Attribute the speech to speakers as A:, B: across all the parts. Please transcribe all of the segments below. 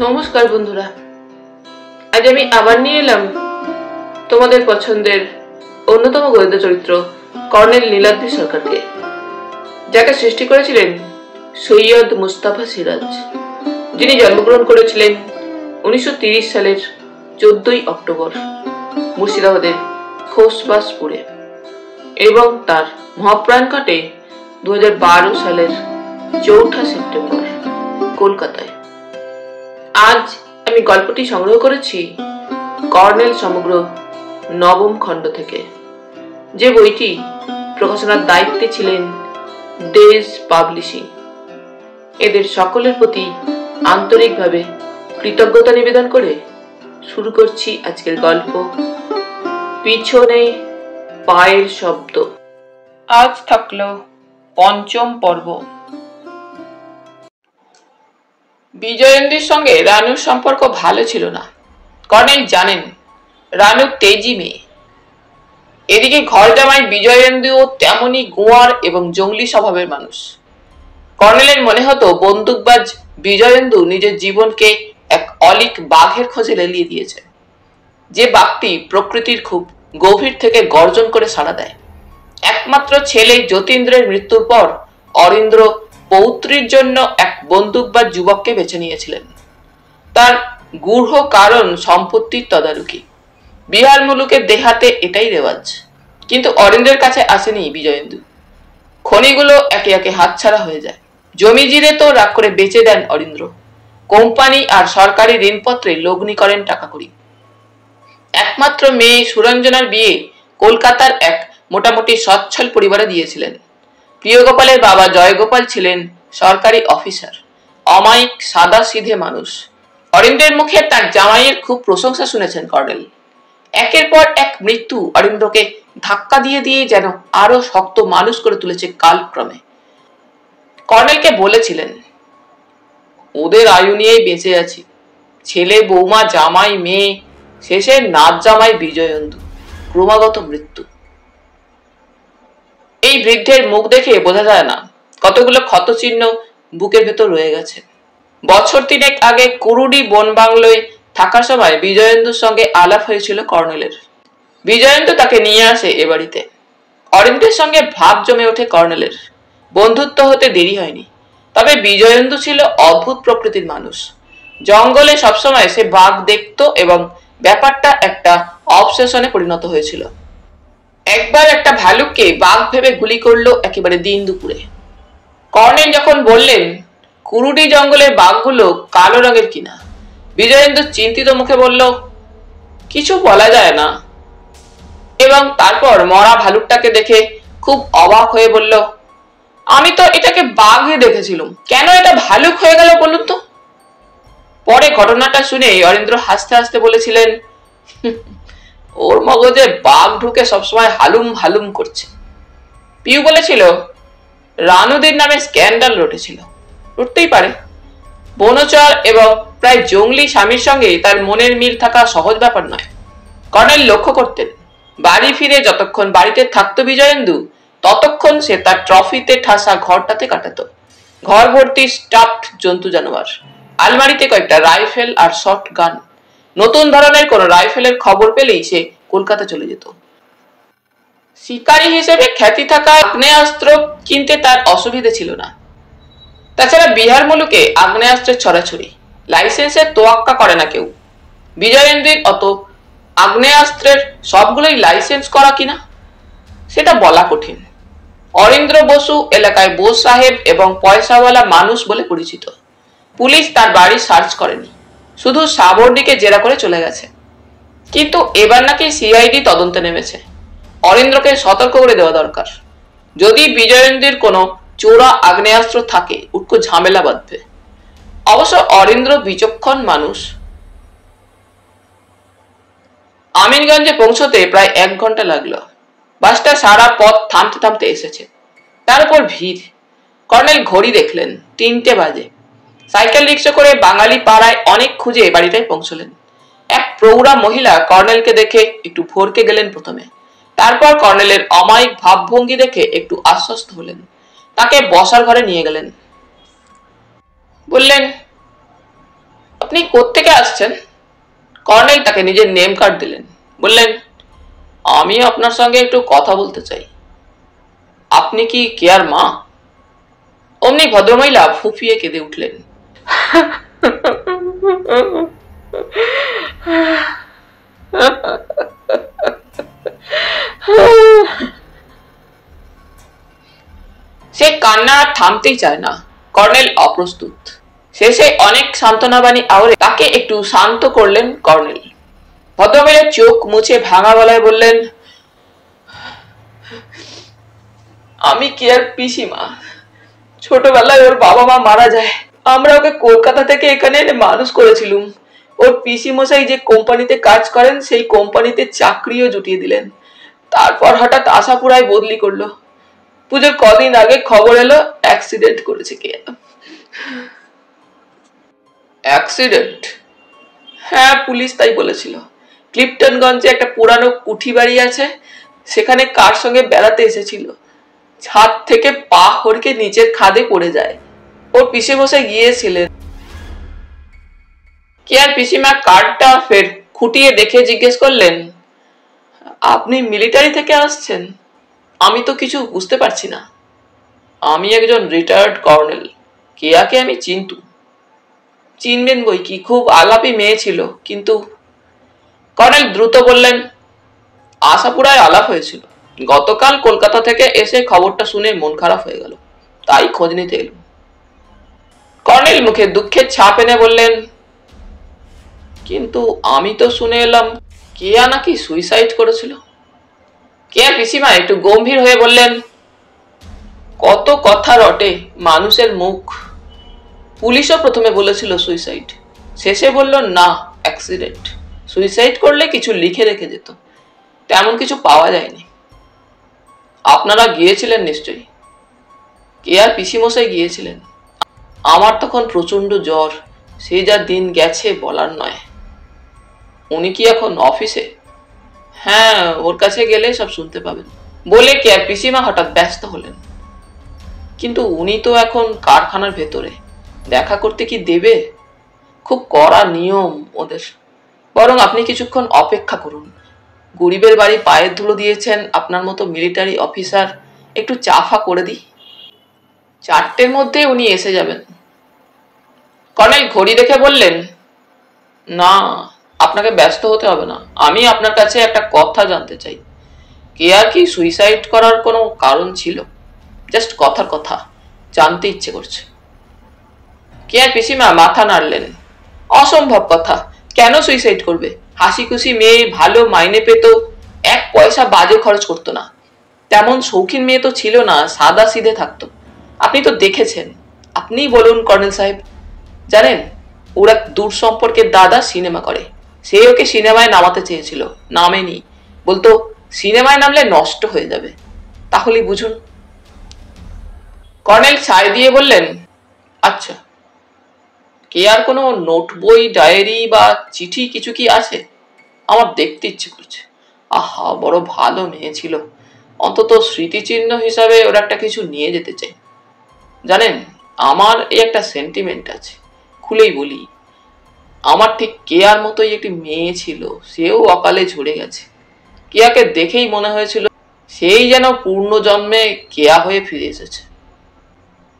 A: নমস্কার বন্ধুরা, আজ আমি আবার নিয়ে এলাম তোমাদের পছন্দের অন্যতম গোয়েন্দা চরিত্র কর্নেল নীলাদ্রি সরকারকে, যাকে সৃষ্টি করেছিলেন সৈয়দ মুস্তাফা সিরাজ, যিনি জন্মগ্রহণ করেছিলেন 1930 সালের 14ই অক্টোবর মুর্শিদাবাদের খোসবাসপুরে এবং তার মহাপ্রাণ ঘটে 2012 সালের 4 সেপ্টেম্বর কলকাতায়। আজ আমি গল্পটি সংগ্রহ করেছি কর্নেল সমগ্র নবম খণ্ড থেকে, যে বইটি প্রকাশনার দায়িত্বে ছিলেন ডেজ পাবলিশিং। এদের সকলের প্রতি আন্তরিকভাবে কৃতজ্ঞতা নিবেদন করে শুরু করছি আজকের গল্প, পিছনে পায়ের শব্দ। আজ থাকলো পঞ্চম পর্ব। বিজয়েন্দ্রের সঙ্গে রানুর সম্পর্ক ভালো ছিল না। কর্নেল জানেন রানু তেজি মেয়ে। এদিকে ঘর জামাই বিজয়েন্দ্রও তেমনি গোয়ার এবং জঙ্গলি স্বভাবের মানুষ। কর্নেলের মনে হতো বন্দুকবাজ বিজয়েন্দ্র নিজের জীবনকে এক অলিক বাঘের খোঁজে লেলিয়ে দিয়েছে, যে বাঘটি প্রকৃতির খুব গভীর থেকে গর্জন করে সাড়া দেয়। একমাত্র ছেলে যতীন্দ্রের মৃত্যুর পর অরিন্দ্র পৌত্রীর জন্য এক বন্দুকবাজ যুবককে বেছে নিয়েছিলেন। তার গূঢ় কারণ সম্পত্তির তদারকি। বিহার মুলুকের দেহাতে এটাই রেওয়াজ। কিন্তু অরিন্দ্রের কাছে আসেনি বিজয়েন্দু। খনিগুলো একে একে হাতছাড়া হয়ে যায়। জমিজিরে তো রাগ করে বেচে দেন অরিন্দ্র। কোম্পানি আর সরকারি ঋণপত্রে লগ্নি করেন টাকা করি। একমাত্র মেয়ে সুরঞ্জনার বিয়ে কলকাতার এক মোটামুটি সচ্ছল পরিবারে দিয়েছিলেন। প্রিয়গোপালের বাবা জয়গোপাল ছিলেন সরকারি অফিসার, অমায়িক সাদা সিধে মানুষ। অরিন্দ্রের মুখে তার জামাইয়ের খুব প্রশংসা শুনেছেন কর্নেল। একের পর এক মৃত্যু অরিন্দ্রকে ধাক্কা দিয়ে দিয়ে যেন আরো শক্ত মানুষ করে তুলেছে কালক্রমে। কর্নেলকে বলেছিলেন, ওদের আয়ু নিয়েই বেঁচে আছি। ছেলে, বৌমা, জামাই, মেয়ে, শেষে নাচ জামাই বিজয়েন্দু, ক্রমাগত মৃত্যু। এই বৃদ্ধের মুখ দেখে বোঝা যায় না কতগুলো ক্ষতচিহ্ন বুকের ভেতর রয়ে গেছে। বছর 3 আগে কুরুডি বন বাংলোয় থাকার সময় বিজয়েন্দুর সঙ্গে আলাপ হয়েছিল কর্নেলের। বিজয়েন্দু তাকে নিয়ে আসে এ বাড়িতে। অরিন্দ্রের সঙ্গে ভাব জমে ওঠে কর্নেলের। বন্ধুত্ব হতে দেরি হয়নি। তবে বিজয়েন্দু ছিল অদ্ভুত প্রকৃতির মানুষ। জঙ্গলে সবসময় সে বাঘ দেখত এবং ব্যাপারটা একটা অবসেশনে পরিণত হয়েছিল। একবার একটা ভালুককে বাঘ ভেবে গুলি করলো একেবারে দিন দুপুরে। কর্নেল যখন বললেন কুরুডি জঙ্গলের বাঘগুলো কালো রঙের কিনা, বিজয়েন্দু চিন্তিত মুখে বলল, কিছু বলা যায় না। এবং তারপর মরা ভালুকটাকে দেখে খুব অবাক হয়ে বলল, আমি তো এটাকে বাঘে দেখেছিলাম, কেন এটা ভালুক হয়ে গেল বলুন তো? পরে ঘটনাটা শুনে অরিন্দ্র হাসতে হাসতে বলেছিলেন, ওর মগজে বাঘ ঢুকে সবসময় হালুম হালুম করছে। পিউ বলেছিল, রানুদের নামে স্ক্যান্ডাল রটেছিল। উঠতেই পারে। বনচর এবং প্রায় জঙ্গলি স্বামীর সঙ্গে তার মনের মিল থাকা সহজ ব্যাপার নয়। কর্নেল লক্ষ্য করতেন, বাড়ি ফিরে যতক্ষণ বাড়িতে থাকতো বিজয়েন্দু, ততক্ষণ সে তার ট্রফিতে ঠাসা ঘরটাতে কাটাতো। ঘর ভর্তি স্টাফড জন্তু জানোয়ার, আলমারিতে কয়েকটা রাইফেল আর শর্ট গান। নতুন ধরনের কোন রাইফেলের খবর পেলেই সে কলকাতা চলে যেত। শিকারী হিসেবে খ্যাতি থাকা আগ্নেয়াস্ত্র কিনতে তার অসুবিধে ছিল না। তাছাড়া বিহার মুলুকে আগ্নেয়াস্ত্রের ছড়াছড়ি, লাইসেন্সের তোয়াক্কা করে না কেউ। বিজয়েন্দ্রের অত আগ্নেয়াস্ত্রের সবগুলোই লাইসেন্স করা কিনা সেটা বলা কঠিন। অরিন্দ্র বসু এলাকায় বোস সাহেব এবং পয়সাওয়ালা মানুষ বলে পরিচিত। পুলিশ তার বাড়ি সার্চ করেনি, শুধু সাবর্ণীকে জেরা করে চলে গেছে। কিন্তু এবার নাকি সিআইডি তদন্তে নেমেছে। অরিন্দ্রকে সতর্ক করে দেওয়া দরকার। যদি বিজয়েন্দ্রের কোনো চোরা আগ্নেয়াস্ত্র থাকে, উটকো ঝামেলা বাঁধবে। অবশ্য অরিন্দ্র বিচক্ষণ মানুষ। আমিনগঞ্জে পৌঁছতে প্রায় 1 ঘন্টা লাগলো। বাসটা সারা পথ থামতে থামতে এসেছে। তার উপর ভিড়। কর্নেল ঘড়ি দেখলেন, 3টে বাজে। সাইকেল রিক্সা করে বাঙালি পাড়ায় অনেক খুঁজে বাড়িটায় পৌঁছলেন। এক প্রৌঢ়া মহিলা কর্নেলকে দেখে একটু ভরকে গেলেন প্রথমে। তারপর কর্নেলের অমায়িক ভাবভঙ্গি দেখে একটু আশ্বস্ত হলেন। তাকে বসার ঘরে নিয়ে গেলেন। বললেন, আপনি কোত্থেকে আসছেন? কর্নেল তাকে নিজের নেম কার্ড দিলেন। বললেন, আমি আপনার সঙ্গে একটু কথা বলতে চাই। আপনি কি কেয়ার মা? অমনি ভদ্রমহিলা ফুঁপিয়ে কেঁদে উঠলেন। সে কান্না থামতেই চায় না। কর্নেল অপ্রস্তুত। শেষে অনেক সান্ত্বনাবাণী আওড়ে তাকে একটু শান্ত করলেন কর্নেল। ভদ্রমহিলা চোখ মুছে ভাঙা গলায় বললেন, আমি কেয়ার পিসিমা। ছোটবেলায় ওর বাবা মা মারা যায়। আমরা ওকে কলকাতা থেকে এখানে এনে মানুষ করেছিলুম। ওর পিসি মশাই যে কোম্পানিতে কাজ করেন সেই কোম্পানিতে চাকরিও জুটিয়ে দিলেন। তারপর হঠাৎ আশাপুরায় বদলি করলো। পুজোর কদিন আগে খবর এলো অ্যাক্সিডেন্ট করেছে কে। অ্যাক্সিডেন্ট? হ্যাঁ, পুলিশ তাই বলেছিল। ক্লিপটনগঞ্জে একটা পুরানো কুঠি বাড়ি আছে, সেখানে কার সঙ্গে বেড়াতে এসেছিল। ছাদ থেকে পা হড়কে নিচের খাদে পড়ে যায়। ওর পিসেমশাই গিয়েছিলেন। কে আর পিসিমা কার্ডটা ফের খুঁটিয়ে দেখে জিজ্ঞেস করলেন, আপনি মিলিটারি থেকে আসছেন? আমি তো কিছু বুঝতে পারছি না। আমি একজন রিটায়ার্ড কর্নেল। কেয়াকে আমি চিনতু। চিনবেন বই কি, খুব আলাপি মেয়ে ছিল। কিন্তু কর্নেল দ্রুত বললেন, আশাপুরায় আলাপ হয়েছিল। গতকাল কলকাতা থেকে এসে খবরটা শুনে মন খারাপ হয়ে গেল, তাই খোঁজ নিতে এলুম। কর্নেল মুখে দুঃখের ছাপ এনে বললেন, কিন্তু আমি তো শুনে এলাম কেয়া নাকি সুইসাইড করেছিল। কেয়া পিসিমা একটু গম্ভীর হয়ে বললেন, কত কথা রটে মানুষের মুখ। পুলিশও প্রথমে বলেছিল সুইসাইড, শেষে বলল না, অ্যাক্সিডেন্ট। সুইসাইড করলে কিছু লিখে রেখে যেত, তেমন কিছু পাওয়া যায়নি। আপনারা গিয়েছিলেন নিশ্চয়ই? কেয়ার পিসিমশাই গিয়েছিলেন। আমার তখন প্রচন্ড জ্বর, সে যা দিন গেছে বলার নয়। উনি কি এখন অফিসে? হ্যাঁ, ওর কাছে গেলে সব শুনতে পাবেন। বলে কেয়ার পিসিমা হঠাৎ ব্যস্ত হলেন। কিন্তু উনি তো এখন কারখানার ভেতরে, দেখা করতে কি দেবে? খুব কড়া নিয়ম ওদের। বরং আপনি কিছুক্ষণ অপেক্ষা করুন। গরিবের বাড়ি পায়ের ধুলো দিয়েছেন আপনার মতো মিলিটারি অফিসার, একটু চাফা করে দিই। 4টের মধ্যে উনি এসে যাবেন। কর্নেল ঘড়ি দেখে বললেন, না, আপনাকে ব্যস্ত হতে হবে না। আমি আপনার কাছে একটা কথা জানতে চাই। কেয়ার কি সুইসাইড করার কোনো কারণ ছিল? জাস্ট কথার কথা, জানতে ইচ্ছে করছে। কেয়ার পিসিমা মাথা নাড়লেন। অসম্ভব কথা। কেন সুইসাইড করবে? হাসি খুশি মেয়ে, ভালো মাইনে পেত, 1 পয়সা বাজে খরচ করতো না। তেমন শৌখিন মেয়ে তো ছিল না, সাদা সিধে থাকতো। আপনি তো দেখেছেন। আপনিই বলুন কর্নেল সাহেব। জানেন, ওরা দূর সম্পর্কের দাদা সিনেমা করে। সে ওকে সিনেমায় নামাতে চেয়েছিল, নামেনি। বলতো সিনেমায় নামলে নষ্ট হয়ে যাবে। তাহলে বুঝুন। কর্নেল ছাই দিয়ে বললেন, আচ্ছা, কে আর কোনো নোট বই, ডায়েরি বা চিঠি কিছু কি আছে? আমার দেখতে ইচ্ছে করছে। আহা, বড় ভালো মেয়ে ছিল। অন্তত স্মৃতিচিহ্ন হিসাবে ওর একটা কিছু নিয়ে যেতে চাই। জানেন, আমার এই একটা সেন্টিমেন্ট আছে, খুলেই বলি। আমার ঠিক কেয়ার মতোই একটি মেয়ে ছিল, সেও অকালে ঝরে গেছে। কেয়াকে দেখেই মনে হয়েছিল সেই যেন পূর্ণ জন্মে কেয়া হয়ে ফিরে এসেছে।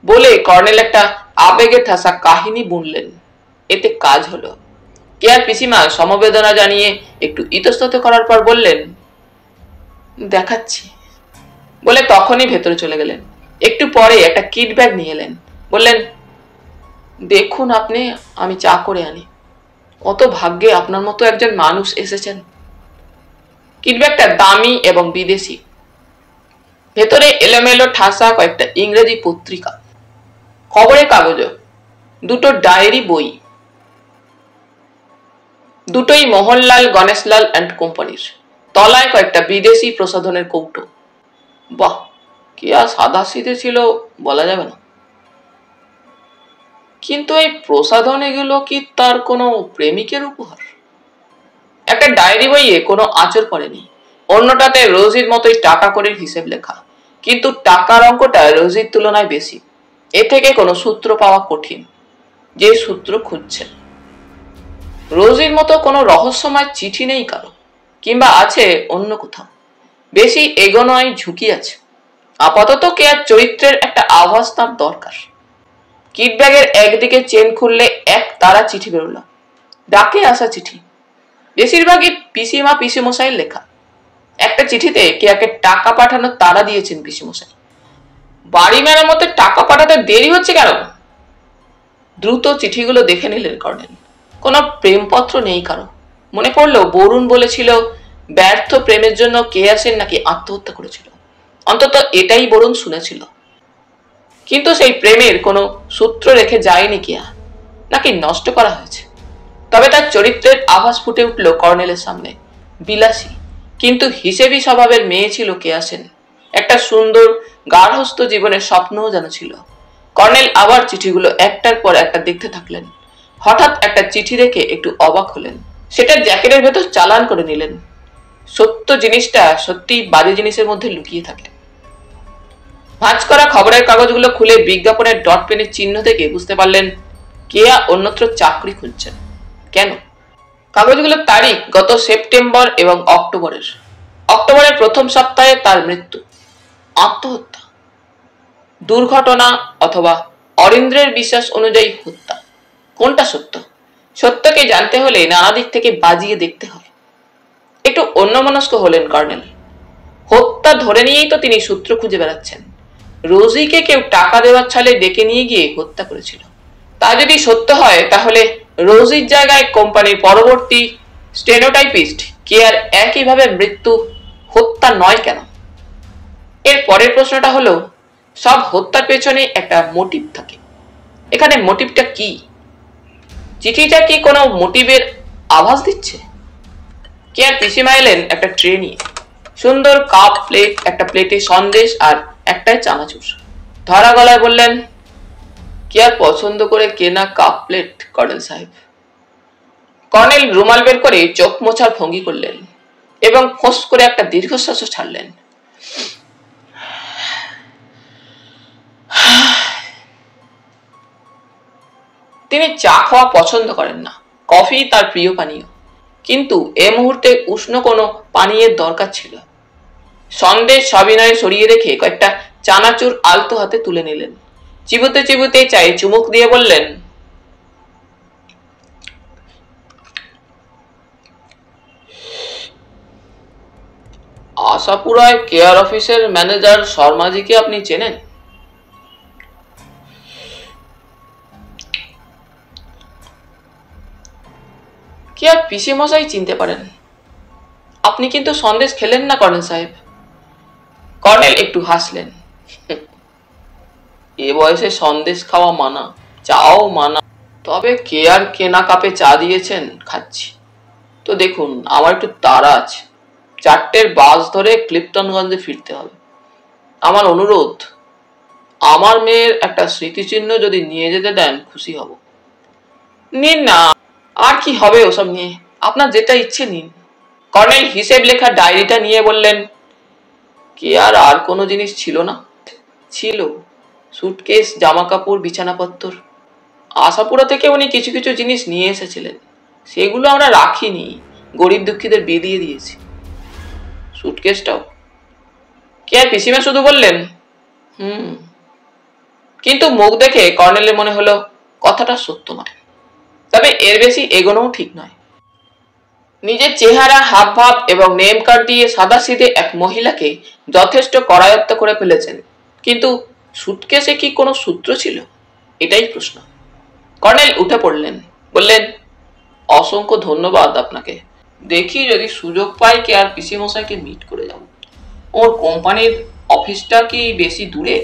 A: বলে কর্নেল একটা আবেগে ঠাসা কাহিনী বুনলেন। এতে কাজ হলো। কেয়ার পিসিমা সমবেদনা জানিয়ে একটু ইতস্তত করার পর বললেন, দেখাচ্ছি। বলে তখনই ভেতরে চলে গেলেন। একটু পরে একটা কিট ব্যাগ নিয়ে এলেন। বললেন, দেখুন আপনি, আমি চা করে আনি। অত ভাগ্যে আপনার মতো একজন মানুষ এসেছেন। কিট ব্যাগটা দামি এবং বিদেশি। ভেতরে এলোমেলো ঠাসা কয়েকটা ইংরেজি পত্রিকা, খবরের কাগজ, 2টো ডায়েরি বই, দুটোই মোহনলাল গণেশলাল অ্যান্ড কোম্পানির। তলায় কয়েকটা বিদেশি প্রসাধনের কৌটো। বাহ, কি আর সাদা সিধে ছিল বলা যাবে না। কিন্তু এই প্রসাধন এগুলো কি তার কোনো প্রেমিকের উপহার? একটা ডায়েরি বইয়ে কোনো আঁচড় পড়েনি। অন্যটাতে রোজির মতোই টাকা করে হিসেব লেখা, কিন্তু টাকার অঙ্কটা রোজির তুলনায় বেশি। এ থেকে কোনো সূত্র পাওয়া কঠিন। যে সূত্র খুঁজছেন। রোজির মতো কোনো রহস্যময় চিঠি নেই কারো, কিংবা আছে অন্য কোথাও। বেশি এগোনোয় ঝুঁকি আছে। আপাতত কেয়ার চরিত্রের একটা আভাস তার দরকার। কিট ব্যাগের একদিকে চেন খুললে এক তারা চিঠি বেরোলো। ডাকে আসা চিঠি, বেশিরভাগই পিসিমা পিসিমশাইয়ের লেখা। একটা চিঠিতে কেয়াকে টাকা পাঠানোর তাড়া দিয়েছেন পিসিমশাই। বাড়ি মেরামতের টাকা পাঠাতে দেরি হচ্ছে কেন? দ্রুত চিঠিগুলো দেখে নিলেন কর্নেল। কোনো প্রেমপত্র নেই কারো। মনে পড়লো বরুণ বলেছিল ব্যর্থ প্রেমের জন্য কেয়া সেন নাকি আত্মহত্যা করেছিল। অন্তত এটাই বরুণ শুনেছিল। কিন্তু সেই প্রেমের কোনো সূত্র রেখে যায়নি কেয়া, নাকি নষ্ট করা হয়েছে। তবে তার চরিত্রের আভাস ফুটে উঠল কর্নেলের সামনে। বিলাসী কিন্তু হিসেবি স্বভাবের মেয়ে ছিল কেয়া সেন। একটা সুন্দর গার্হস্থ্য জীবনের স্বপ্নও যেন ছিল। কর্নেল আবার চিঠিগুলো একটার পর একটা দেখতে থাকলেন। হঠাৎ একটা চিঠি দেখে একটু অবাক হলেন। সেটা জ্যাকেটের ভেতর চালান করে নিলেন। সত্য জিনিসটা সত্যি বাজে জিনিসের মধ্যে লুকিয়ে থাকে। ভাঁজ করা খবরের কাগজগুলো খুলে বিজ্ঞাপনের ডট পেনের চিহ্ন থেকে বুঝতে পারলেন কেয়া অন্যত্র চাকরি খুঁজছেন। কেন? কাগজগুলোর তারিখ গত সেপ্টেম্বর এবং অক্টোবরের। অক্টোবরের প্রথম সপ্তাহে তার মৃত্যু। আত্মহত্যা, দুর্ঘটনা অথবা অরিন্দ্রের বিশ্বাস অনুযায়ী হত্যা। কোনটা সত্য? সত্যকে জানতে হলে নানা দিক থেকে বাজিয়ে দেখতে হয়। একটু অন্যমনস্ক হলেন কর্নেল। হত্যা ধরে নিয়েই তো তিনি সূত্র খুঁজে বেড়াচ্ছেন। রোজিকে কেউ টাকা দেওয়ার ছলে ডেকে নিয়ে গিয়ে হত্যা করেছিল। তা যদি সত্য হয় তাহলে রোজির জায়গায় কোম্পানির পরবর্তী স্টেনোটাইপিস্ট কেয়ার একইভাবে মৃত্যু হত্যা নয় কেন? এর পরের প্রশ্নটা হলো, সব হত্যার পেছনে একটা মোটিভ থাকে। এখানে মোটিভটা কি? চিঠিটা কি কোনো মোটিভের আভাস দিচ্ছে? কেয়ার পিসিমা এলেন একটা ট্রে নিয়ে। সুন্দর কাপ প্লেট, একটা প্লেটে সন্দেশ আর একটাই চানাচুর। ধরা গলায় বললেন, কেয়ার পছন্দ করে কেনা কাপ প্লেট কর্নেল সাহেব। কর্নেল রুমাল বের করে চোখ মোছার ভঙ্গি করলেন এবং ফোঁস করে একটা দীর্ঘশ্বাস ছাড়লেন। তিনি চা খাওয়া পছন্দ করেন না। কফি তার প্রিয় পানীয়। কিন্তু এ মুহূর্তে উষ্ণ কোনো পানীয়ের দরকার ছিল। সন্দেশ সবিনয়ে সরিয়ে রেখে কয়েকটা চানাচুর আলতো হাতে তুলে নিলেন। চিবুতে চিবুতে চায়ে চুমুক দিয়ে বললেন, আশাপুরায় কেয়ার অফিসের ম্যানেজার শর্মাজিকে আপনি চেনেন? কেয়ার পিসি মশাই চিনতে পারেন। আপনি কিন্তু সন্দেশ খেলেন না কর্নেল সাহেব। কর্নেল একটু হাসলেন। এ বয়সে সন্দেশ খাওয়া মানা, চাও মানা। তবে কেয়ার কেনা কাপে চা দিয়েছেন, খাচ্ছি। তো দেখুন, আমার একটু তাড়া আছে। 4টের বাস ধরে ক্লিফটনগঞ্জে ফিরতে হবে। আমার অনুরোধ, আমার মেয়ের একটা স্মৃতিচিহ্ন যদি নিয়ে যেতে দেন খুশি হব। নিন না, আর কি হবে ওসব নিয়ে, আপনার যেটা ইচ্ছে নিন। কর্নেল হিসেব লেখা ডায়েরিটা নিয়ে বললেন, কেয়ার আর কোনো জিনিস ছিল না? ছিল, সুটকেস, জামা কাপড়, বিছানাপত্তর। আশাপুরা থেকে উনি কিছু কিছু জিনিস নিয়ে এসেছিলেন। সেগুলো আমরা রাখিনি, গরিব দুঃখীদের বিলিয়ে দিয়েছি। সুটকেসটাও? কেয়ার পিসিমা শুধু বললেন, কিন্তু মুখ দেখে কর্নেলের মনে হলো কথাটা সত্য নয়। তবে এর বেশি এগোনোও ঠিক নয়। নিজের চেহারা, হাবভাব এবং নেম কার্ড দিয়ে সাদাসিধে এক মহিলাকে যথেষ্ট করায়ত্ত করে ফেলেছেন। কিন্তু সুটকেসে কি কোনো সূত্র ছিল? এটাই প্রশ্ন। কর্নেল উঠে পড়লেন, বললেন, অসংখ্য ধন্যবাদ আপনাকে। দেখি যদি সুযোগ পাই কেয়ার পিসি মশাইকে মিট করে যাব। ওর কোম্পানির অফিসটা কি বেশি দূরে?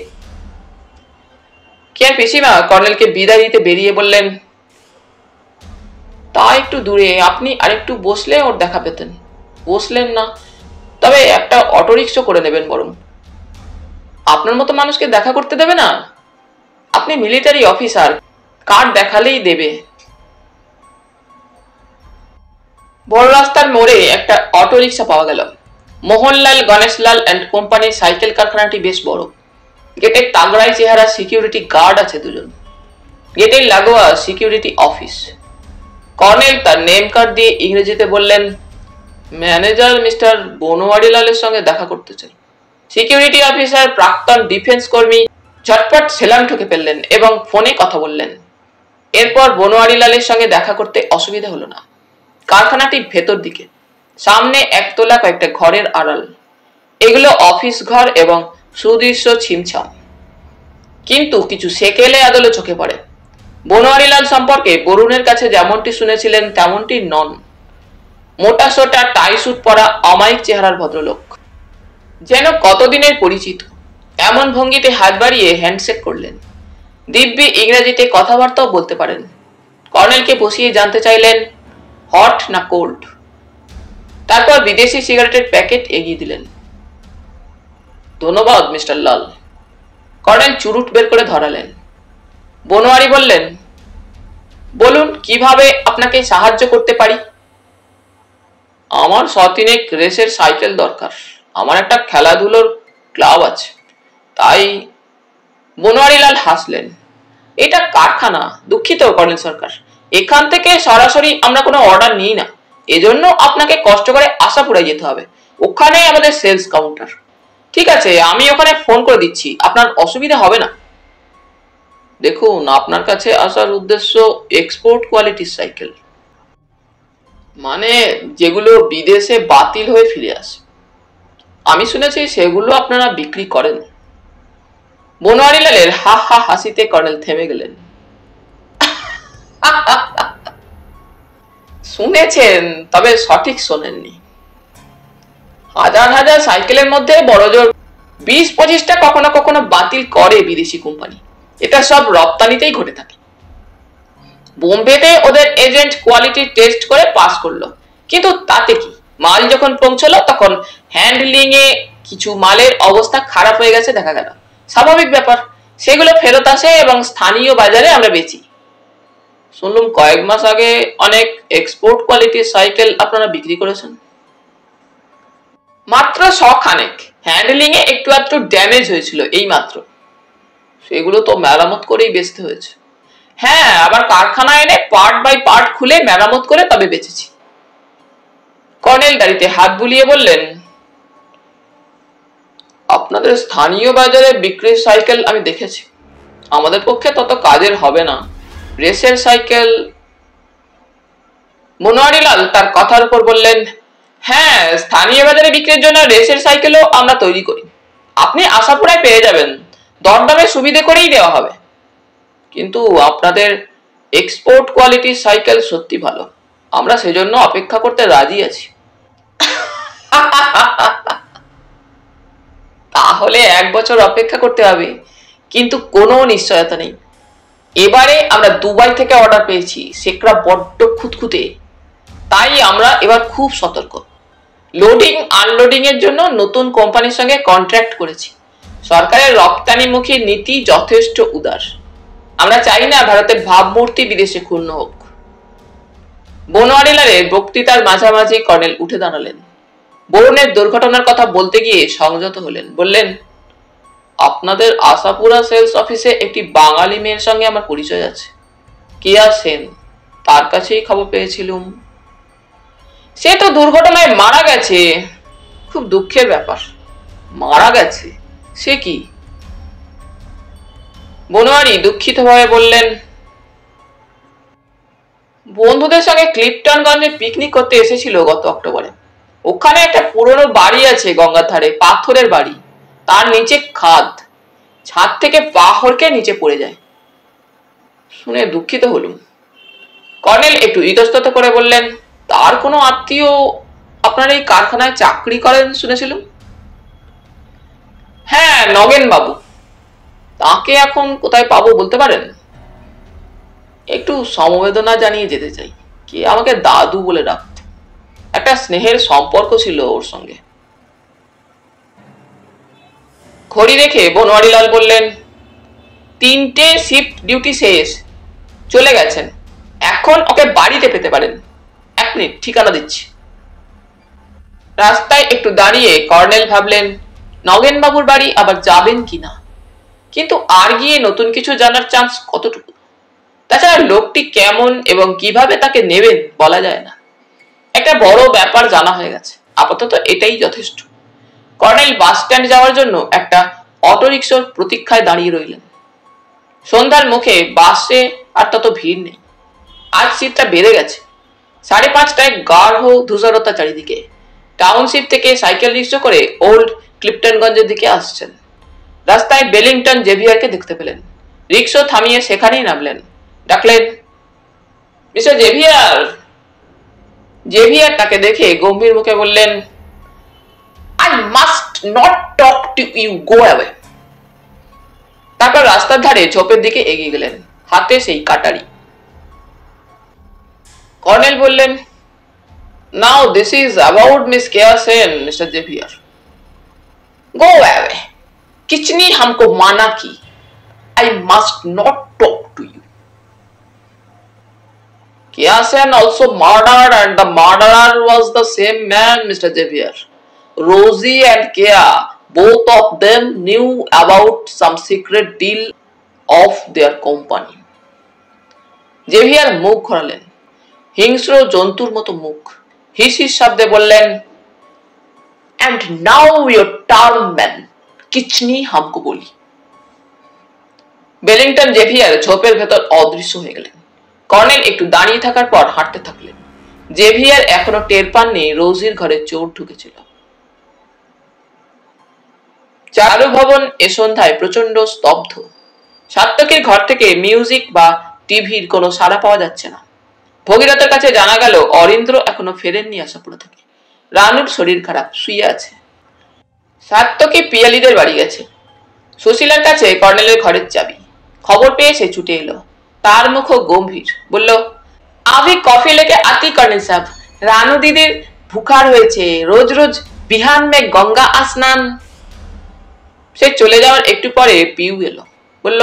A: কেয়ার পিসিমা কর্নেলকে বিদায় দিতে বেরিয়ে বললেন, তা একটু দূরে, আপনি আরেকটু বসলে ওর দেখা পেতেন। বসলেন না? তবে একটা অটোরিক্সা করে নেবেন বরং। আপনার মতো মানুষকে দেখা করতে দেবে না? আপনি মিলিটারি অফিসার, কার্ড দেখালেই দেবে। বড় রাস্তার মোড়ে একটা অটোরিক্সা পাওয়া গেল। মোহনলাল গণেশলাল অ্যান্ড কোম্পানির সাইকেল কারখানাটি বেশ বড়। গেটের তাগড়াই চেহারা সিকিউরিটি গার্ড আছে 2জন। গেটের লাগোয়া সিকিউরিটি অফিস। কর্নেল তার নেম কার্ড দিয়ে ইংরেজিতে বললেন, ম্যানেজার মিস্টার বনোয়ারিলালের সঙ্গে দেখা করতে চাই। সিকিউরিটি অফিসার প্রাক্তন ডিফেন্স কর্মী ঝটপট সেলাম ঠুকে ফেললেন এবং ফোনে কথা বললেন। এরপর বনোয়ারিলালের সঙ্গে দেখা করতে অসুবিধা হলো না। কারখানাটি ভেতর দিকে, সামনে একতলা কয়েকটা ঘরের আড়াল। এগুলো অফিস ঘর এবং সুদৃশ্য ছিমছাম, কিন্তু কিছু সেকেলে আদলে চোখে পড়ে। বনোয়ারিলাল সম্পর্কে বরুণের কাছে যেমনটি শুনেছিলেন তেমনটি নন। মোটা সোটা টাই স্যুট পরা অমায়িক চেহারার ভদ্রলোক, যেন কতদিনের পরিচিত। এমন ভঙ্গিতে হাত বাড়িয়ে হ্যান্ডশেক করলেন। দিব্যি ইংরেজিতে কথাবার্তাও বলতে পারেন। কর্নেলকে বসিয়ে জানতে চাইলেন হট না কোল্ড। তারপর বিদেশি সিগারেটের প্যাকেট এগিয়ে দিলেন। ধন্যবাদ মিস্টার লাল। কর্নেল চুরুট বের করে ধরালেন। বনোয়ারি বললেন, বলুন কিভাবে আপনাকে সাহায্য করতে পারি। আমার সতিনেক রেসের সাইকেল দরকার। আমার একটা খেলাধুলোর ক্লাব আছে, তাই। বনোয়ারিলাল হাসলেন। এটা কারখানা। দুঃখিত কর্নেল সরকার, এখান থেকে সরাসরি আমরা কোনো অর্ডার নিই না। এজন্য আপনাকে কষ্ট করে আশাপুরায় যেতে হবে। ওখানে আমাদের সেলস কাউন্টার। ঠিক আছে, আমি ওখানে ফোন করে দিচ্ছি, আপনার অসুবিধা হবে না। দেখুন, আপনার কাছে আসার উদ্দেশ্য এক্সপোর্ট কোয়ালিটির সাইকেল, মানে যেগুলো বিদেশে বাতিল হয়ে ফিরে আসে। আমি শুনেছি সেগুলো আপনারা বিক্রি করেন। বনোয়ারিলালের হা হা হাসিতে কর্নেল থেমে গেলেন। শুনেছেন, তবে সঠিক শোনেননি। হাজার হাজার সাইকেলের মধ্যে বড়জোর 20-25টা কখনো কখনো বাতিল করে বিদেশি কোম্পানি। এটা সব রপ্তানিতেই ঘটে থাকে। বোম্বেতে ওদের এজেন্ট কোয়ালিটি টেস্ট করে পাস করলো, কিন্তু তাতে কি, মাল যখন পৌঁছলো তখন হ্যান্ডলিং এ কিছু মালের অবস্থা খারাপ হয়ে গেছে দেখা গেল। স্বাভাবিক ব্যাপার, সেগুলো ফেরত আসে এবং স্থানীয় বাজারে আমরা বেচি। শুনলাম কয়েক মাস আগে অনেক এক্সপোর্ট কোয়ালিটির সাইকেল আপনারা বিক্রি করেছেন। মাত্র 100 খানেক। হ্যান্ডলিং এ একটু একটু ড্যামেজ হয়েছিল এই মাত্র। সেগুলো তো মেরামত করেই বেচতে হয়েছে। হ্যাঁ, আবার কারখানায় এনে পার্ট বাই পার্ট খুলে মেরামত করে তবে বেচেছি। কর্নেল গাড়িতে হাত বুলিয়ে বললেন, আপনাদের স্থানীয় বাজারে বিক্রির সাইকেল আমি দেখেছি। আমাদের পক্ষে তত কাজের হবে না। রেসের সাইকেল। বনোয়ারিলাল তার কথার উপর বললেন, হ্যাঁ, স্থানীয় বাজারে বিক্রির জন্য রেসের সাইকেলও আমরা তৈরি করি। আপনি আশাপুরায় পেয়ে যাবেন। দরদামে সুবিধে করেই দেওয়া হবে। কিন্তু আপনাদের এক্সপোর্ট কোয়ালিটির সাইকেল সত্যি ভালো। আমরা সেজন্য অপেক্ষা করতে রাজি আছি। তাহলে 1 বছর অপেক্ষা করতে হবে, কিন্তু কোনো নিশ্চয়তা নেই। এবারে আমরা দুবাই থেকে অর্ডার পেয়েছি। সেটা বড্ড খুঁতখুঁতে, তাই আমরা এবার খুব সতর্ক। লোডিং আনলোডিং এর জন্য নতুন কোম্পানির সঙ্গে কন্ট্রাক্ট করেছি। সরকারের রপ্তানিমুখী নীতি যথেষ্ট উদার। আমরা চাই না ভারতের ভাবমূর্তি বিদেশে ক্ষুণ্ণ হোক। বনোয়ারিলালের বক্তৃতার মাঝামাঝি কর্নেল উঠে দাঁড়ালেন। বরুণের দুর্ঘটনার কথা বলতে গিয়ে সংযত হলেন। বললেন, আপনাদের আশাপুরা সেলস অফিসে একটি বাঙালি মেয়ের সঙ্গে আমার পরিচয় আছে, কেয়া সেন। তার কাছেই খবর পেয়েছিলাম। সে তো দুর্ঘটনায় মারা গেছে। খুব দুঃখের ব্যাপার। মারা গেছে? সে কি? বনোয়ারি দুঃখিত ভাবে বললেন, বন্ধুদের সঙ্গে ক্লিপটনগঞ্জে পিকনিক করতে এসেছিল গত অক্টোবরে। ওখানে একটা পুরনো বাড়ি আছে গঙ্গার ধারে, পাথরের বাড়ি। তার নিচে খাদ, ছাদ থেকে পা হড়কে নিচে পড়ে যায়। শুনে দুঃখিত হলুম। কর্নেল একটু ইতস্তত করে বললেন, তার কোনো আত্মীয় আপনার এই কারখানায় চাকরি করেন শুনেছিলাম। হ্যাঁ, নগেন বাবু। তাকে এখন কোথায় পাবো বলতে পারেন? একটু সমবেদনা জানিয়ে যেতে চাই। কে আমাকে দাদু বলে ডাকত। একটা স্নেহের সম্পর্ক ছিল ওর সঙ্গে। ঘড়ি দেখে বনোয়ারিলাল বললেন, 3টে শিফট ডিউটি শেষ, চলে গেছেন। এখন ওকে বাড়িতে পেতে পারেন। 1 মিনিট, ঠিকানা দিচ্ছি। রাস্তায় একটু দাঁড়িয়ে কর্নেল ভাবলেন, নগেন বাবুর বাড়ি আবার যাবেন কিনা, কিন্তু আর গিয়ে নতুন কিছু জানার চান্স কতটুকু। তাছাড়া লোকটি কেমন এবং কিভাবে তাকে নেবেন বলা যায় না। একটা বড় ব্যাপার জানা হয়ে গেছে, আপাতত এটাই যথেষ্ট। কর্নেল বাস স্ট্যান্ড যাওয়ার জন্য একটা অটোরিকশার প্রতীক্ষায় দাঁড়িয়ে রইলেন। সন্ধ্যার মুখে বাসে আর তত ভিড় নেই। আজ শীতটা বেড়ে গেছে। 5:30টায় গাঢ় ধূসরতা চারিদিকে। টাউনশিপ থেকে সাইকেল রিক্সা করে ওল্ড ক্লিপটনগঞ্জের দিকে আসছেন। রাস্তায় বেলিংটন জেভিয়ারকে দেখতে পেলেন। রিক্সা থামিয়ে সেখানেই নামলেন। ডাকলেন, মিস্টার জেভিয়ার। জেভিয়ার তাকে দেখে গম্ভীর মুখে বললেন, I must not talk to you, go away. তারপর রাস্তার ধারে ঝোপের দিকে এগিয়ে গেলেন, হাতে সেই কাটারি। কর্নেল বললেন, Now this is about Miss Kea Sen, Mr. Xavier. Go away. किसने हमको माना की? I must not talk to you. Kea Sen also murdered, and the murderer was the same man, Mr. Xavier. Rosie and Kea, both of them knew about some secret deal of their company. Xavier মুখ ঘোরালেন, হিংস্র জন্তুর মতো মুখ। হিসিস শব্দে বললেন, And now your turn, man. কিচনি Hamko বলি। Bellington Xavier ঝোপের ভেতর অদৃশ্য হয়ে গেলেন। কর্নেল একটু দাঁড়িয়ে থাকার পর হাঁটতে থাকলেন। জেভিয়ার এখনো টের পাননি রোজির ঘরে চোর ঢুকেছিল। চারু ভবন এ সন্ধ্যায় প্রচন্ড স্তব্ধ। সাত্তকীর ঘর থেকে মিউজিক বা টিভির কোনো সাড়া পাওয়া যাচ্ছে না। ভগীরথের কাছে জানা গেল অরিন্দ্র এখনো ফেরেননি আশাপুরা থেকে। রানুর শরীর খারাপ, শুয়ে আছে। সাত্তকী পিয়ালিদের বাড়ি গেছে। সুশীলার কাছে কর্নেলের ঘরের চাবি। খবর পেয়ে সে ছুটে এলো। তার মুখ গম্ভীর। বলল, আভি কফি লেকে আতি কর্নেল সাহেব। রানু দিদির বুখার হয়েছে, রোজ রোজ বিহান মে গঙ্গা স্নান। সে চলে যাওয়ার একটু পরে পিউ এলো। বলল,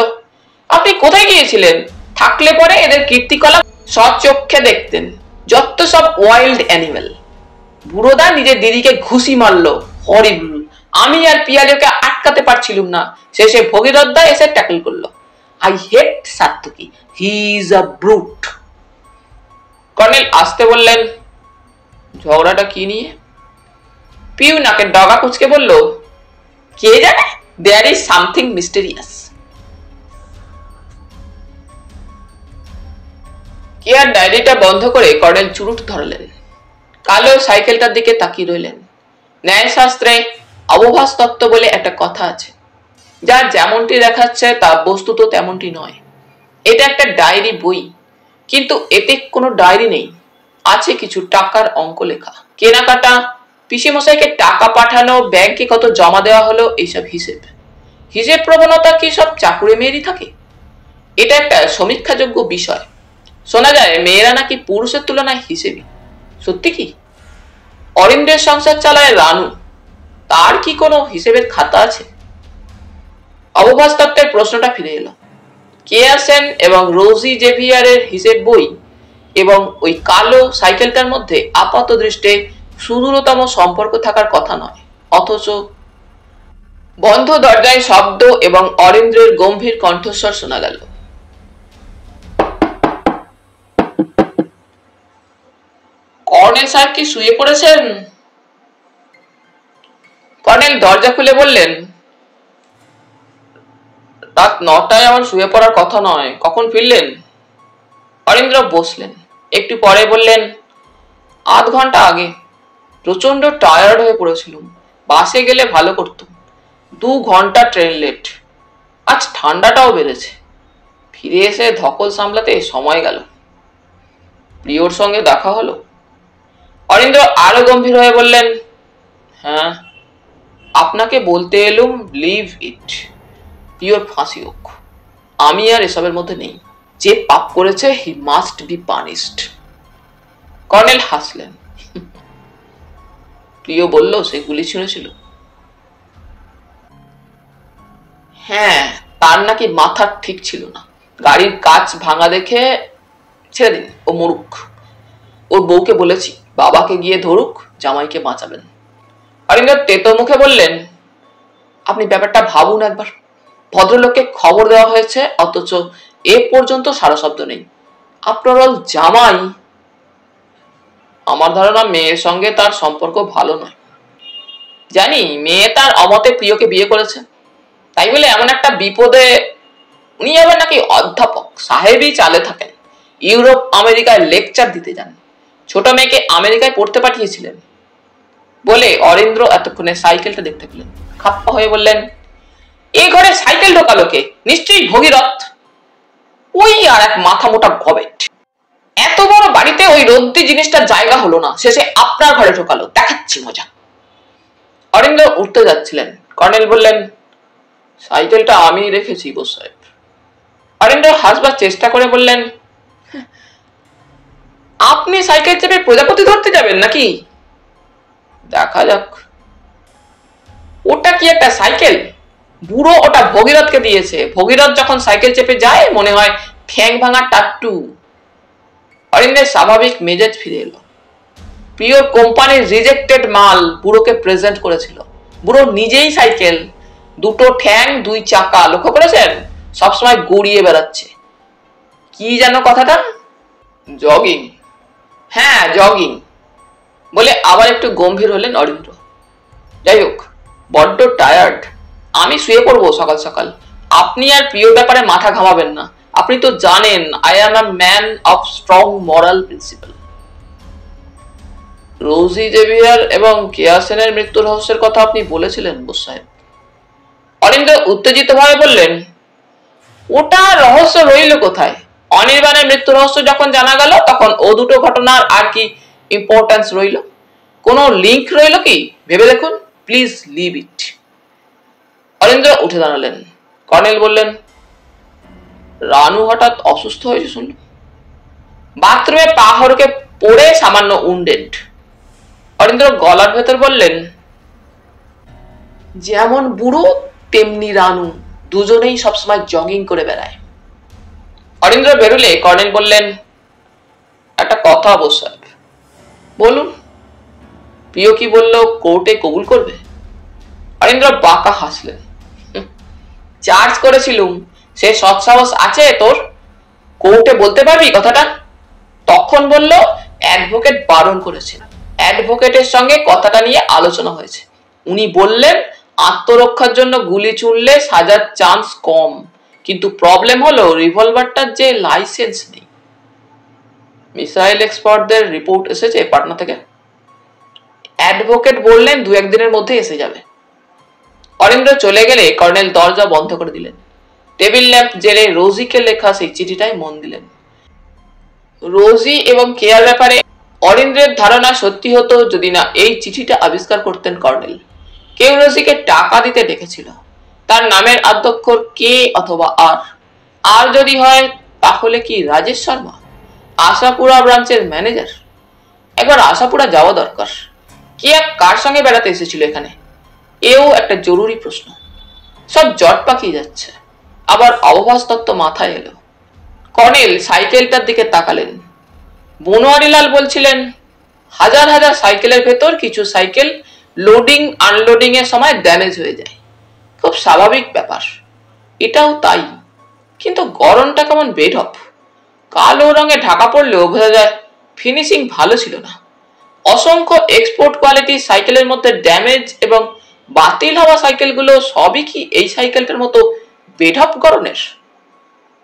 A: আপনি কোথায় গিয়েছিলেন? থাকলে পরে এদের কীর্তিকলাপ সচক্ষে দেখতেন। যত সব ওয়াইল্ড অ্যানিমেল। বুড়োদা নিজের দিদিকে ঘুষি মারলো। হরিবল। আমি আর পিয়ালিকে আটকাতে পারছিলাম না। শেষে ভগীরথ দা এসে ট্যাকল করলো। I hate Satyaki, he is a brute. Colonel আসতে বললেন, ঝগড়াটা কি নিয়ে? পিউ নাকে ডগা কুচকে বলল, কে জানে, দেয়ার ইজ সামথিং মিস্টেরিয়াস। কেয়ার ডায়েরিটা বন্ধ করে কর্নেল চুরুট ধরলেন। কালো সাইকেলটার দিকে তাকিয়ে রইলেন। ন্যায়শাস্ত্রে অবভাস তত্ত্ব বলে একটা কথা আছে, যা যেমনটি দেখাচ্ছে তা বস্তুত তেমনটি নয়। এটা একটা ডায়েরি বই, কিন্তু এতে কোনো ডায়েরি নেই। আছে কিছু টাকার অঙ্ক লেখা, কেনাকাটা, পিসিমশাইকে টাকা পাঠানো, ব্যাংকে কত জমা দেওয়া হলো, এইসব হিসেব। হিসেব প্রবণতা কি সব চাকুরে মেয়েরই থাকে? এটা একটা সমীক্ষাযোগ্য বিষয়। শোনা যায় মেয়েরা নাকি পুরুষের তুলনায় হিসেবি। সত্যি কি? অরিন্দ্রের সংসার চালায় রানু, তার কি কোনো হিসেবের খাতা আছে? অবভাস তত্ত্বের প্রশ্নটা ফিরে এলো। কেয়া সেন এবং রোজি জেভিয়ারের হিসেব বই এবং ওই কালো সাইকেলটার মধ্যে আপাত দৃষ্টে সুদূরতম সম্পর্ক থাকার কথা নয়, অথচ বন্ধ দরজায় শব্দ এবং অরিন্দ্রের গম্ভীর কণ্ঠস্বর শোনা গেল। কর্নেল সাহেব কি শুয়ে পড়েছেন? কর্নেল দরজা খুলে বললেন, রাত 9টায় আমার শুয়ে পড়ার কথা নয়, কখন ফিরলেন? অরিন্দ্র বসলেন। একটু পরে বললেন, আধ ঘন্টা আগে। প্রচন্ড টায়ার্ড হয়ে পড়েছিলাম, বাসে গেলে ভালো করতাম। 2 ঘন্টা ট্রেন লেট। আজ ঠান্ডাটাও বেড়েছে। ফিরে এসে ধকল সামলাতে সময় গেল। প্রিয়র সঙ্গে দেখা হলো। অরিন্দ্র আরো গম্ভীর হয়ে বললেন, হ্যাঁ, আপনাকে বলতে এলুম, লিভ ইট। প্রিয়র ফাঁসি হোক, আমি আর এসবের মধ্যে নেই। যে পাপ করেছে he must be punished. Colonel হাসলেন। প্রিয় বলল সে গুলি ছুঁড়েছিল। হ্যাঁ, তার নাকি মাথা ঠিক ছিল না। গাড়ির কাঁচ ভাঙা দেখে ছেড়ে দিন, ও মরুক। ওর বউকে বলেছি বাবাকে গিয়ে ধরুক, জামাইকে বাঁচাবেন। অরিন্দ্র তেতো মুখে বললেন, আপনি ব্যাপারটা ভাবুন একবার। ভদ্রলোককে খবর দেওয়া হয়েছে, অথচ এ পর্যন্ত সারা শব্দ নেই। আফটার অল জামাই। আমার ধারণা মেয়ের সঙ্গে তার সম্পর্ক ভালো নয়। জানি মেয়ে তার অমতে প্রিয়কে বিয়ে করেছে, তাই বলে এমন একটা বিপদে। উনি আবার নাকি অধ্যাপক সাহেবই চালে থাকেন, ইউরোপ আমেরিকায় লেকচার দিতে যান, ছোট মেয়েকে আমেরিকায় পড়তে পাঠিয়েছিলেন বলে অরিন্দ্র এতক্ষণে সাইকেলটা দেখতে পেলেন। খাপ্পা হয়ে বললেন, এই ঘরে সাইকেল ঢোকালো কে? নিশ্চয়ই ভগীরথ। ওই আর এক মাথা মোটা গবেট। এত বড় বাড়িতে ওই রদ্দি জিনিসটার জায়গা হলো না, শেষে আপনার ঘরে ঢোকালো। দেখাচ্ছি মজা। অরিন্দ্র উঠতে যাচ্ছিলেন, কর্নেল বললেন, সাইকেলটা আমি রেখেছি বোস সাহেব। অরিন্দ্র হাসবার চেষ্টা করে বললেন, আপনি সাইকেল চেপে প্রজাপতি ধরতে যাবেন নাকি? দেখা যাক। ওটা কি একটা সাইকেল? বুড়ো ওটা ভগীরথকে দিয়েছে। ভগীরথ যখন সাইকেল চেপে যায় মনে হয় ঠ্যাং ভাঙা টাট্টু। অরিন্দ্রের স্বাভাবিক মেজাজ ফিরে এলো। প্রিয় কোম্পানির রিজেক্টেড মাল বুড়োকে প্রেজেন্ট করেছিল। বুড়ো নিজেই সাইকেল, দুটো ঠ্যাং, দুই চাকা, লক্ষ্য করেছেন? সবসময় গড়িয়ে বেড়াচ্ছে। কি যেন কথাটা? জগিং। হ্যাঁ, জগিং বলে আবার একটু গম্ভীর হলেন অরিন্দ্র। যাই হোক, বড্ড টায়ার্ড, আমি শুয়ে পড়বো সকাল সকাল। আপনি আর প্রিয় ব্যাপারে মাথা ঘামাবেন না। আপনি তো জানেন I am a man of strong moral principle. Rosie Xavier এবং কেয়া সেনের মৃত্যু রহস্যের কথা আপনি বলেছিলেন বোস সাহেব। অরিন্দ্র উত্তেজিত ভাবে বললেন, ওটা রহস্য রইল কোথায়? অনির্বাণের মৃত্যু রহস্য যখন জানা গেল তখন ও দুটো ঘটনার আর কি ইম্পর্টেন্স রইল? কোনো লিঙ্ক রইল কি? ভেবে দেখুন, প্লিজ লিভ ইট। অরিন্দ্র উঠে দাঁড়ালেন। কর্নেল বললেন, রানু হঠাৎ অসুস্থ হয়েছে শুনলাম। বাথরুমে পা হড়কে পড়ে সামান্য উন্ডেড। অরিন্দ্র গলার ভেতর বললেন, যেমন বুড়ো তেমনি রানু, দুজনেই সবসময় জগিং করে বেড়ায়। অরিন্দ্র বেরুলে কর্নেল বললেন, একটা কথা বোস সাহেব। বলুন। প্রিয় কি বললো কোর্টে কবুল করবে? অরিন্দ্র বাঁকা হাসলেন। চার্জ করেছিলুম, সে সৎসাহস আছে তোর? কোর্টে বলতে পারবি কথাটা? তখন বলল অ্যাডভোকেট বারণ করেছেন। অ্যাডভোকেটের সঙ্গে কথাটা নিয়ে আলোচনা হয়েছে। উনি বললেন আত্মরক্ষার জন্য গুলি ছুড়লে সাজার চান্স কম, কিন্তু প্রবলেম হলো রিভলভারটার যে লাইসেন্স নেই। মিসাইল এক্সপার্টদের রিপোর্ট এসেছে পাটনা থেকে। অ্যাডভোকেট বললেন 2-1 দিনের মধ্যে এসে যাবে। অরিন্দ্র চলে গেলে কর্নেল দরজা বন্ধ করে দিলেন। টেবিল ল্যাম্প জেলে রোজিকে লেখা সেই চিঠিটাই মন দিলেন। রোজি এবং কেয়ার ব্যাপারে অরিন্দ্রের ধারণা সত্যি হতো যদি না এই চিঠিটা আবিষ্কার করতেন কর্নেল। কেউ রোজিকে টাকা দিতে ডেকেছিল। তার নামের আদ্যক্ষর কে অথবা আর। আর যদি হয় তাহলে কি রাজেশ শর্মা, আশাপুরা ব্রাঞ্চের ম্যানেজার? একবার আশাপুরা যাওয়া দরকার। কে কার সঙ্গে বেড়াতে এসেছিল এখানে? এও একটা জরুরি প্রশ্ন। সব জট পাকিয়ে যাচ্ছে। আবার অবভাস তত্ত্ব মাথায় এলো। কর্নেল সাইকেলটার দিকে তাকালেন। বনোয়ারিলাল বলছিলেন, হাজার হাজার সাইকেলের ভেতর কিছু সাইকেল লোডিং আনলোডিং এর সময় ড্যামেজ হয়ে যায়, খুব স্বাভাবিক ব্যাপার। এটাও তাই, কিন্তু গরমটা কেমন বেঢপ। কালো রঙে ঢাকা পড়লেও বোঝা যায় ফিনিশিং ভালো ছিল না। অসংখ্য এক্সপোর্ট কোয়ালিটির সাইকেলের মধ্যে ড্যামেজ এবং বাতিল হওয়া সাইকেলগুলো সবই কি এই সাইকেলটার মতো বেঢপ গরনের?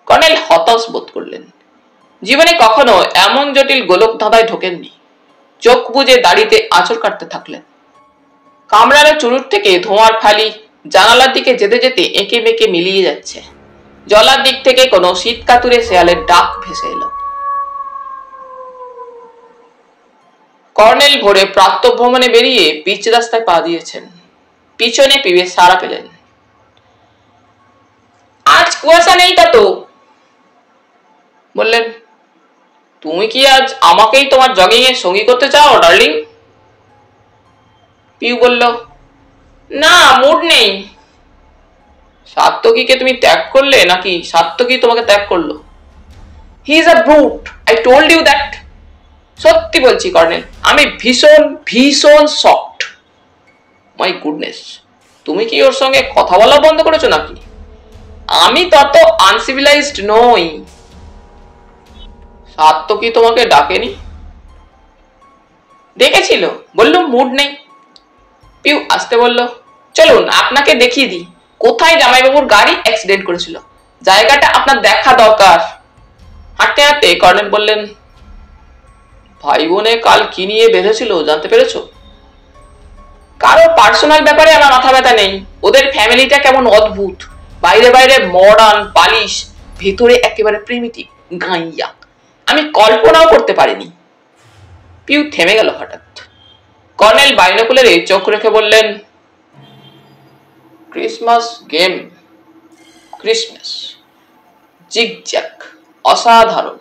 A: কর্নেল হতাশ বোধ করলেন। জীবনে কখনো এমন জটিল গোলক ধাঁধায় ঢোকেননি। চোখ বুজে দাড়িতে আঁচড় কাটতে থাকলেন। কামরার চুরুট থেকে ধোঁয়ার ফালি জানালার দিকে যেতে যেতে এঁকে মেঁকে মিলিয়ে যাচ্ছে। জলার দিক থেকে কোনো শীতকাতুরে শেয়ালের ডাক ভেসে এলো। কর্নেল ভোরে প্রাতঃভ্রমণে বেরিয়ে পিচ রাস্তায় পা দিয়েছেন। পিছনে পিবে সাড়া পেলেন। আজ কুয়াশা নেই তা তো। বললেন, তুমি কি আজ আমাকেই তোমার জগিং এ সঙ্গী করতে চাও ডার্লিং? পিউ বলল, না, মুড নেই। সাত্তকীকে তুমি ত্যাগ করলে নাকি সাত্তকী তোমাকে ত্যাগ করলো? He is a brute, I told you that. সত্যি বলছি কর্নেল, আমি ভীষণ ভীষণ শকড। মাই গুডনেস, তুমি কি ওর সঙ্গে কথা বলা বন্ধ করেছো নাকি? আমি তত আনসিভিলাইজড নই। সাত কি তোমাকে ডাকেনি? ডেকেছিল, বললুম মুড নেই। পিউ আসতে বলল, চলুন আপনাকে দেখিয়ে দিই কোথায় জামাইবাবুর গাড়ি অ্যাক্সিডেন্ট করেছিল, জায়গাটা আপনার দেখা দরকার। হাঁটতে হাঁটতে কর্নেল বললেন, ভাই বোনে কাল কি নিয়ে বেঁধেছিল জানতে পেরেছো? কারো পার্সোনাল ব্যাপারে আমার মাথা ব্যথা নেই, ওদের ফ্যামিলিটা কেমন অদ্ভুত, বাইরে বাইরে মডার্ন পালিশ, ভেতরে একেবারে প্রিমিটিভ গাইয়া, আমি কল্পনাও করতে পারিনি। পিউ থেমে গেল হঠাৎ। কর্নেল বাইনোকুলারে চোখ রেখে বললেন, ক্রিসমাস গেম, ক্রিসমাস জিগজ্যাক, অসাধারণ।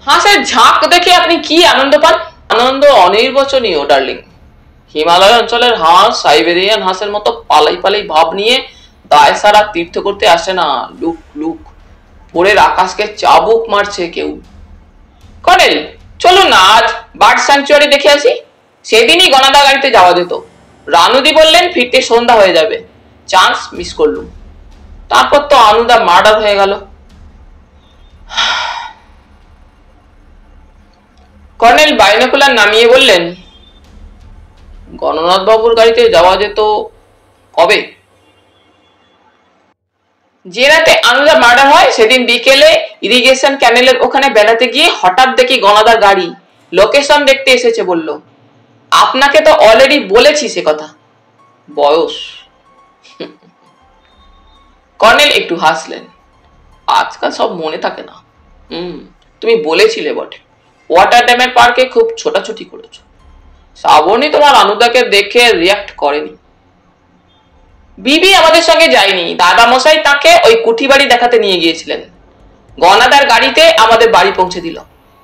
A: হাঁসের ঝাঁক দেখে আপনি কি আনন্দ পান? আনন্দ অনির্বচনীয় ডার্লিং। হিমালয় অঞ্চলের হাঁস সাইবেরিয়ান হাঁসের মতো পালাই পালাই ভাব নিয়ে দায় সারা তীর্থ করতে আসে না। লুক লুক, ভোরের আকাশকে চাবুক মারছে কেউ। কর্নেল চলুন না আজ বার্ড স্যাংচুয়ারি দেখে আসি। সেদিনই গণাদা গাড়িতে যাওয়া যেত, রানুদি বললেন ফিরতে সন্ধ্যা হয়ে যাবে, চান্স মিস করলুম। তারপর তো আনুদা মার্ডার হয়ে গেল। কর্নেল বাইনোকুলার নামিয়ে বললেন, গণনাথ বাবুর গাড়িতে যাওয়া যেত কবে? যে রাতে আনুদা মার্ডার হয় সেদিন বিকেলে ইরিগেশন ক্যানেলের ওখানে বেড়াতে গিয়ে হঠাৎ দেখি গণাদার গাড়ি, লোকেশন দেখতে এসেছে বলল। আপনাকে তো অলরেডি বলেছি সে কথা। বয়স। কর্নেল একটু হাসলেন, আজকাল সব মনে থাকে না। তুমি বলেছিলে বটে, ওয়াটার ড্যামের পার্কে খুব ছোটাছুটি করেছো। শ্রাবণী তোমার আনুদাকে দেখে রিয়াক্ট করেনি। বিবি আমাদের সঙ্গে যায়নি, দাদা মশাই তাকে ওই কুঠি বাড়ি দেখাতে নিয়ে গিয়েছিলেন। গণাদার গাড়িতে আমাদের বাড়ি পৌঁছে দিল।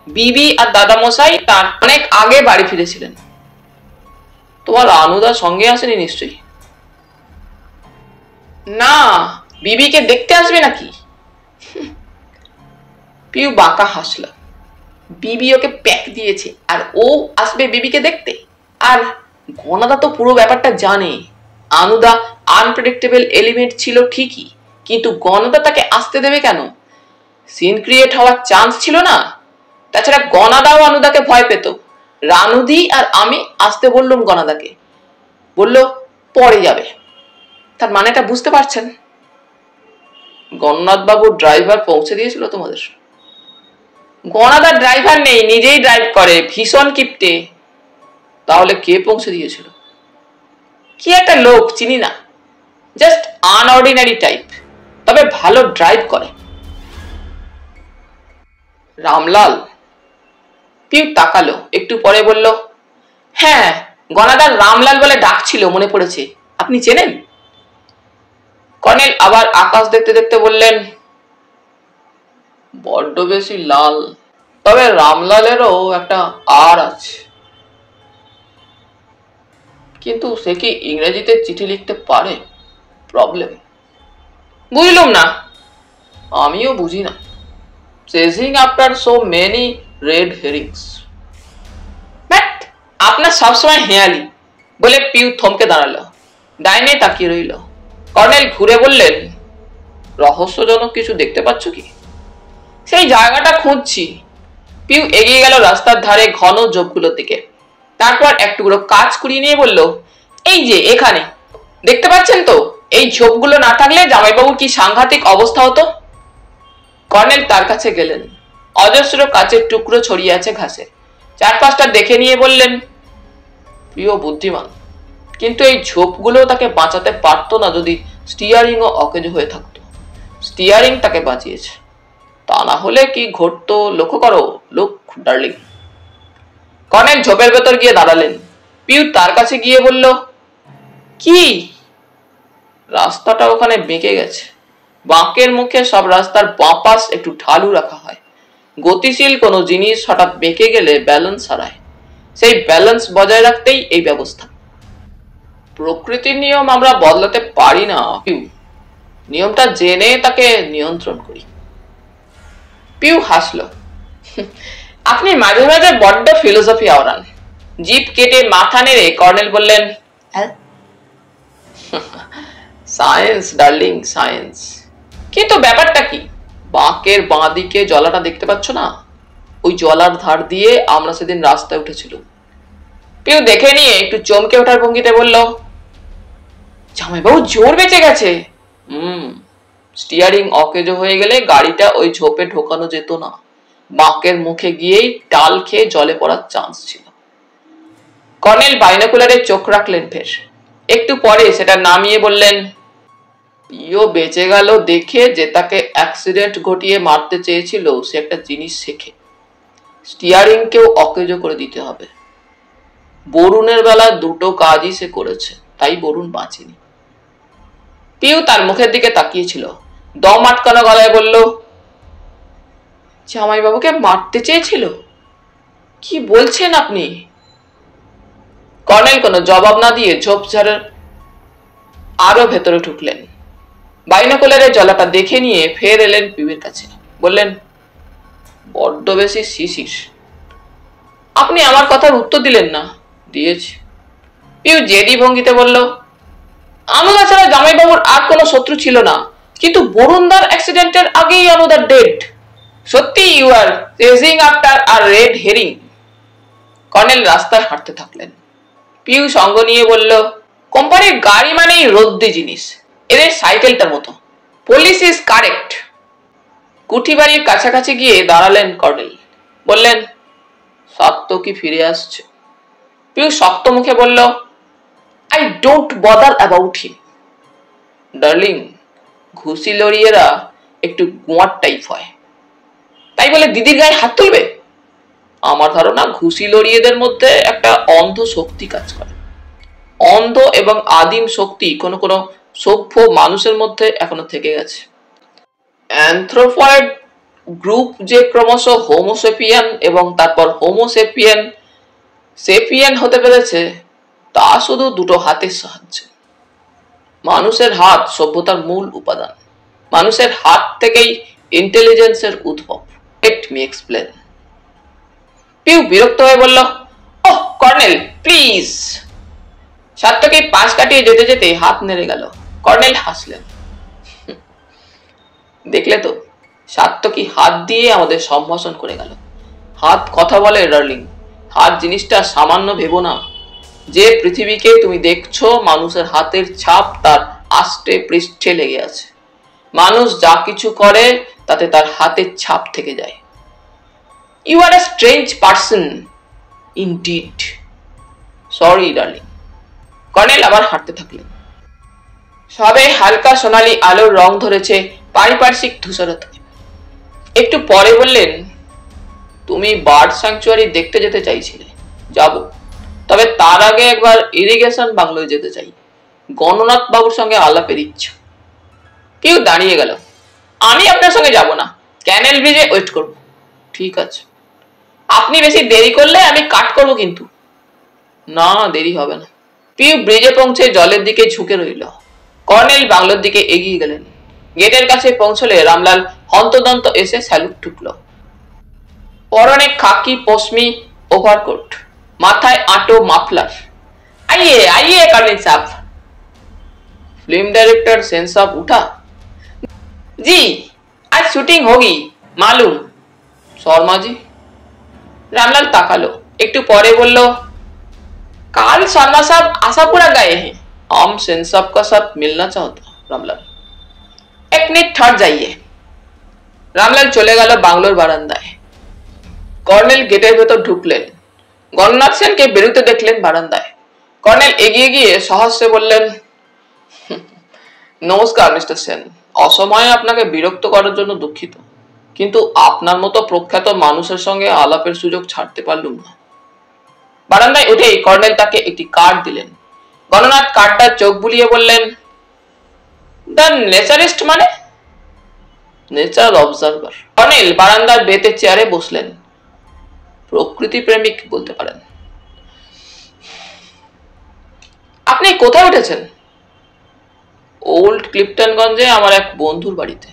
A: বিবি আর দাদা মশাই তার অনেক আগে বাড়ি ফিরেছিলেন। তোমার আনুদার সঙ্গে আসেনি নিশ্চয়ই? না, বিবিকে দেখতে আসবে নাকি? পিউ বাঁকা হাসল। বিবি ওকে প্যাক দিয়েছে আর ও আসবে বিবিকে দেখতে? আর গণাদা তো পুরো ব্যাপারটা জানে। আনুদা আনপ্রেডিক্টেবল এলিমেন্ট ছিল ঠিকই, কিন্তু গণাদা তাকে আসতে দেবে কেন? সিন ক্রিয়েট হওয়ার চান্স ছিল না। তাছাড়া গণাদাও আনুদাকে ভয় পেত। রানুদি আর আমি আসতে বললুম গণাদাকে, বলল পরে যাবে। তার মানেটা বুঝতে পারছেন? গণনাথ বাবুর ড্রাইভার পৌঁছে দিয়েছিল তোমাদের? গণাদার ড্রাইভার নেই, নিজেই ড্রাইভ করে, ভীষণ কিপটে। তাহলে কে পৌঁছে দিয়েছিল? কি একটা লোক, চিনি না, জাস্ট আনঅর্ডিনারি টাইপ, তবে ভালো ড্রাইভ করে। রামলাল? পিউ তাকালো, একটু পরে বলল, হ্যাঁ গণাদার রামলাল বলে ডাক ছিল, মনে পড়েছে। আপনি চেনেন? কর্নেল আবার আকাশ দেখতে দেখতে বললেন, বড্ড বেশি লাল, তবে রামলালেরও একটা আর আছে। কিন্তু সে কি ইংরেজিতে চিঠি লিখতে পারে? প্রবলেম। বুঝলুম না। আমিও বুঝি না। Chasing after so many red herrings. But আপনার সবসময় হেয়ালি। বলে পিউ থমকে দাঁড়ালো, ডাইনে তাকিয়ে রইল। কর্নেল ঘুরে বললেন, রহস্যজনক কিছু দেখতে পাচ্ছ কি? সেই জায়গাটা খুঁজছি। পিউ এগিয়ে গেল রাস্তার ধারে ঘন ঝোপগুলোর দিকে। তারপর এক টুকরো কাজ কুড়িয়ে নিয়ে বলল, এই যে এখানে দেখতে পাচ্ছেন তো, এই ঝোপগুলো না থাকলে জামাইবাবুর কি সাংঘাতিক অবস্থা হতো। কর্নেল তার কাছে গেলেন। অজস্র কাচের টুকরো ছড়িয়ে আছে ঘাসে। চারপাশটা দেখে নিয়ে বললেন, প্রিয় বুদ্ধিমান, কিন্তু এই ঝোপগুলো তাকে বাঁচাতে পারতো না যদি স্টিয়ারিংও অকেজো হয়ে থাকতো। স্টিয়ারিং তাকে বাঁচিয়েছে, তা না হলে কি ঘটতো লক্ষ্য করো, লুক ডার্লিং। কর্নেল ঝোপের ভেতর গিয়ে দাঁড়ালেন। পিউ তার কাছে গিয়ে বলল, কি? রাস্তাটা ওখানে বেঁকে গেছে। বাঁকের মুখে সব রাস্তার বাঁ পাশ একটু ঢালু রাখা হয়। গতিশীল কোনো জিনিস হঠাৎ বেঁকে গেলে ব্যালেন্স হারায়। সেই ব্যালেন্স বজায় রাখতেই এই ব্যবস্থা। প্রকৃতির নিয়ম আমরা বদলাতে পারি না পিউ, নিয়মটা জেনে তাকে নিয়ন্ত্রণ করি। পিউ হাসল। আপনি মাঝে মাঝে বড্ড ফিলোসফি আওড়ান। জিভ কেটে মাথা নেড়ে কর্নেল বললেন, সায়েন্স ডার্লিং, সায়েন্স। কিন্তু ব্যাপারটা কি? বাঁকের বাঁ দিকে জলাটা দেখতে পাচ্ছ না? ওই জলার ধার দিয়ে আমরা সেদিন রাস্তায় উঠেছিল। পিউ দেখে নিয়ে একটু চমকে ওঠার ভঙ্গিতে বলল, জামাইবাবু জোর বেঁচে গেছে। স্টিয়ারিং অকেজো হয়ে গেলে গাড়িটা ওই ঝোপে ঢোকানো যেত না। বাঁকের মুখে গিয়েই টাল খেয়ে জলে পড়ার চান্স ছিল। কর্নেল বাইনোকুলারে চোখ রাখলেন ফের। একটু পরে সেটা নামিয়ে বললেন, পিও বেঁচে গেল দেখে যে তাকে অ্যাক্সিডেন্ট ঘটিয়ে মারতে চেয়েছিল সে একটা জিনিস শেখে, স্টিয়ারিংকেও অকেজো করে দিতে হবে। বরুণের বেলা দুটো কাজই সে করেছে, তাই বরুণ বাঁচেনি। পিউ তার মুখের দিকে তাকিয়েছিল, দম আটকানো গলায় বলল, জামাইবাবুকে মারতে চেয়েছিল? কি বলছেন আপনি? কর্নেল কোনো জবাব না দিয়ে ঝোপঝাড়ের আরো ভেতরে ঢুকলেন। বাইনোকুলারের জলাটা দেখে নিয়ে ফের এলেন পিউয়ের কাছে। বললেন, বড্ড বেশি শিশির। আপনি আমার কথার উত্তর দিলেন না। দিয়েছি। পিউ জেদি ভঙ্গিতে বলল, আমরা ছাড়া জামাইবাবুর আর কোনো শত্রু ছিল না, কিন্তু বরুণদার অ্যাক্সিডেন্টের আগেই অনুদার ডেড। সত্যি you are chasing after a red herring. Colonel রাস্তায় হাঁটতে থাকলেন। পিউ সঙ্গ নিয়ে বলল, কোম্পানির গাড়ি মানেই রদ্দি জিনিস, এদের সাইকেলটার মতো। Police is correct. কুঠি বাড়ির কাছাকাছি গিয়ে দাঁড়ালেন কর্নেল। বললেন, সত্য কি ফিরে আসছে? পিউ শক্ত মুখে বলল, I don't bother about him. Darling, ঘুষি লড়িয়েরা একটু গোয়ার টাইপ হয়, তাই বলে দিদির গায়ে হাত তুলবে? আমার ধারণা ঘুষি লড়িয়েদের মধ্যে একটা অন্ধ শক্তি কাজ করে। অন্ধ এবং আদিম শক্তি কোনো কোনো সভ্য মানুষের মধ্যে এখনো থেকে গেছে। অ্যানথ্রোপয়েড গ্রুপ যে ক্রমশ হোমোসেপিয়ান এবং তারপর হোমোসেপিয়ান সেপিয়ান হতে পেরেছে, তা শুধু দুটো হাতের সাহায্যে। মানুষের হাত সভ্যতার মূল উপাদান। মানুষের হাত থেকেই ইন্টেলিজেন্সের উদ্ভব। Let me explain. পিউ বিরক্ত হয়ে বলল, ওহ কর্নেল প্লিজ। সাত্তকে পাশ কাটিয়ে যেতে যেতে হাত নেড়ে গেল। কর্নেল হাসলেন। দেখলে তো, সাত্তকি হাত দিয়ে আমাদের সম্ভাষণ করে গেল। হাত কথা বলে ডার্লিং। হাত জিনিসটা সামান্য ভেবো না। যে পৃথিবীকে তুমি দেখছো, মানুষের হাতের ছাপ তার আষ্টে পৃষ্ঠে লেগে আছে। মানুষ যা কিছু করে তাতে তার হাতের ছাপ থেকে যায়। You are a strange person indeed. Sorry darling. Colonel আবার হাঁটতে থাকলেন। সবে হালকা সোনালি আলোর রং ধরেছে পারিপার্শ্বিক ধূসরতায়। একটু পরে বললেন, তুমি বার্ড স্যাংচুয়ারি দেখতে যেতে চাইছিলে, যাব। তবে তার আগে একবার ইরিগেশন বাংলোয় যেতে চাই। গণনাথ বাবুর সঙ্গে আলাপের ইচ্ছা। কেউ দাঁড়িয়ে গেল। আমি আপনার সঙ্গে যাব না, ক্যানেল ব্রিজে ওয়েট করব। ঠিক আছে। আপনি বেশি দেরি করলে আমি কাট করব কিন্তু। না, দেরি হবে না। পিউ ব্রিজে পৌঁছে জলের দিকে ঝুঁকে রইল। কর্নেল বাংলোর দিকে এগিয়ে গেলেন। গেটের কাছে পৌঁছলে রামলাল হন্তদন্ত এসে স্যালুট ঠুকল। পরনে খাকি পশমি ওভারকোট, মাথায় আটো মাফলার। आइए आइए कर्नल साहब। फिल्म डायरेक्टर सेन साहब उठा। जी आज शूटिंग होगी मालूम। शर्मा जी। रामलाल ताकालो, একটু পরে বলল, काल शर्मा साहब आशापुरा गए हैं। हम सेन साहब का साथ मिलना चाहता रामलाल। एक मिनट ठहर जाइए। রামলাল চলে গেল বাংলোর বারান্দায়। কর্নেল গেটের ভেতর ঢুকলেন। গণনাথ সেনকে বেরোতে দেখলেন বারান্দায়। কর্নেল এগিয়ে গিয়ে সহস্যে বললেন, নমস্কার মিস্টার সেন। অসময়ে আপনাকে বিরক্ত করার জন্য দুঃখিত, কিন্তু আপনার মতো প্রখ্যাত মানুষের সঙ্গে আলাপের সুযোগ ছাড়তে পারলুম না। বারান্দায় উঠেই কর্নেল তাকে একটি কার্ড দিলেন। গণনাথ কার্ডটা চোখ বুলিয়ে বললেন, দ্য নেচারিস্ট মানে? Nature observer. কর্নেল বারান্দার বেতের চেয়ারে বসলেন। প্রকৃতি প্রেমিক বলতে পারেন। আপনি কোথায় উঠেছেন? ওল্ড ক্লিফটনগঞ্জে আমার এক বন্ধুর বাড়িতে।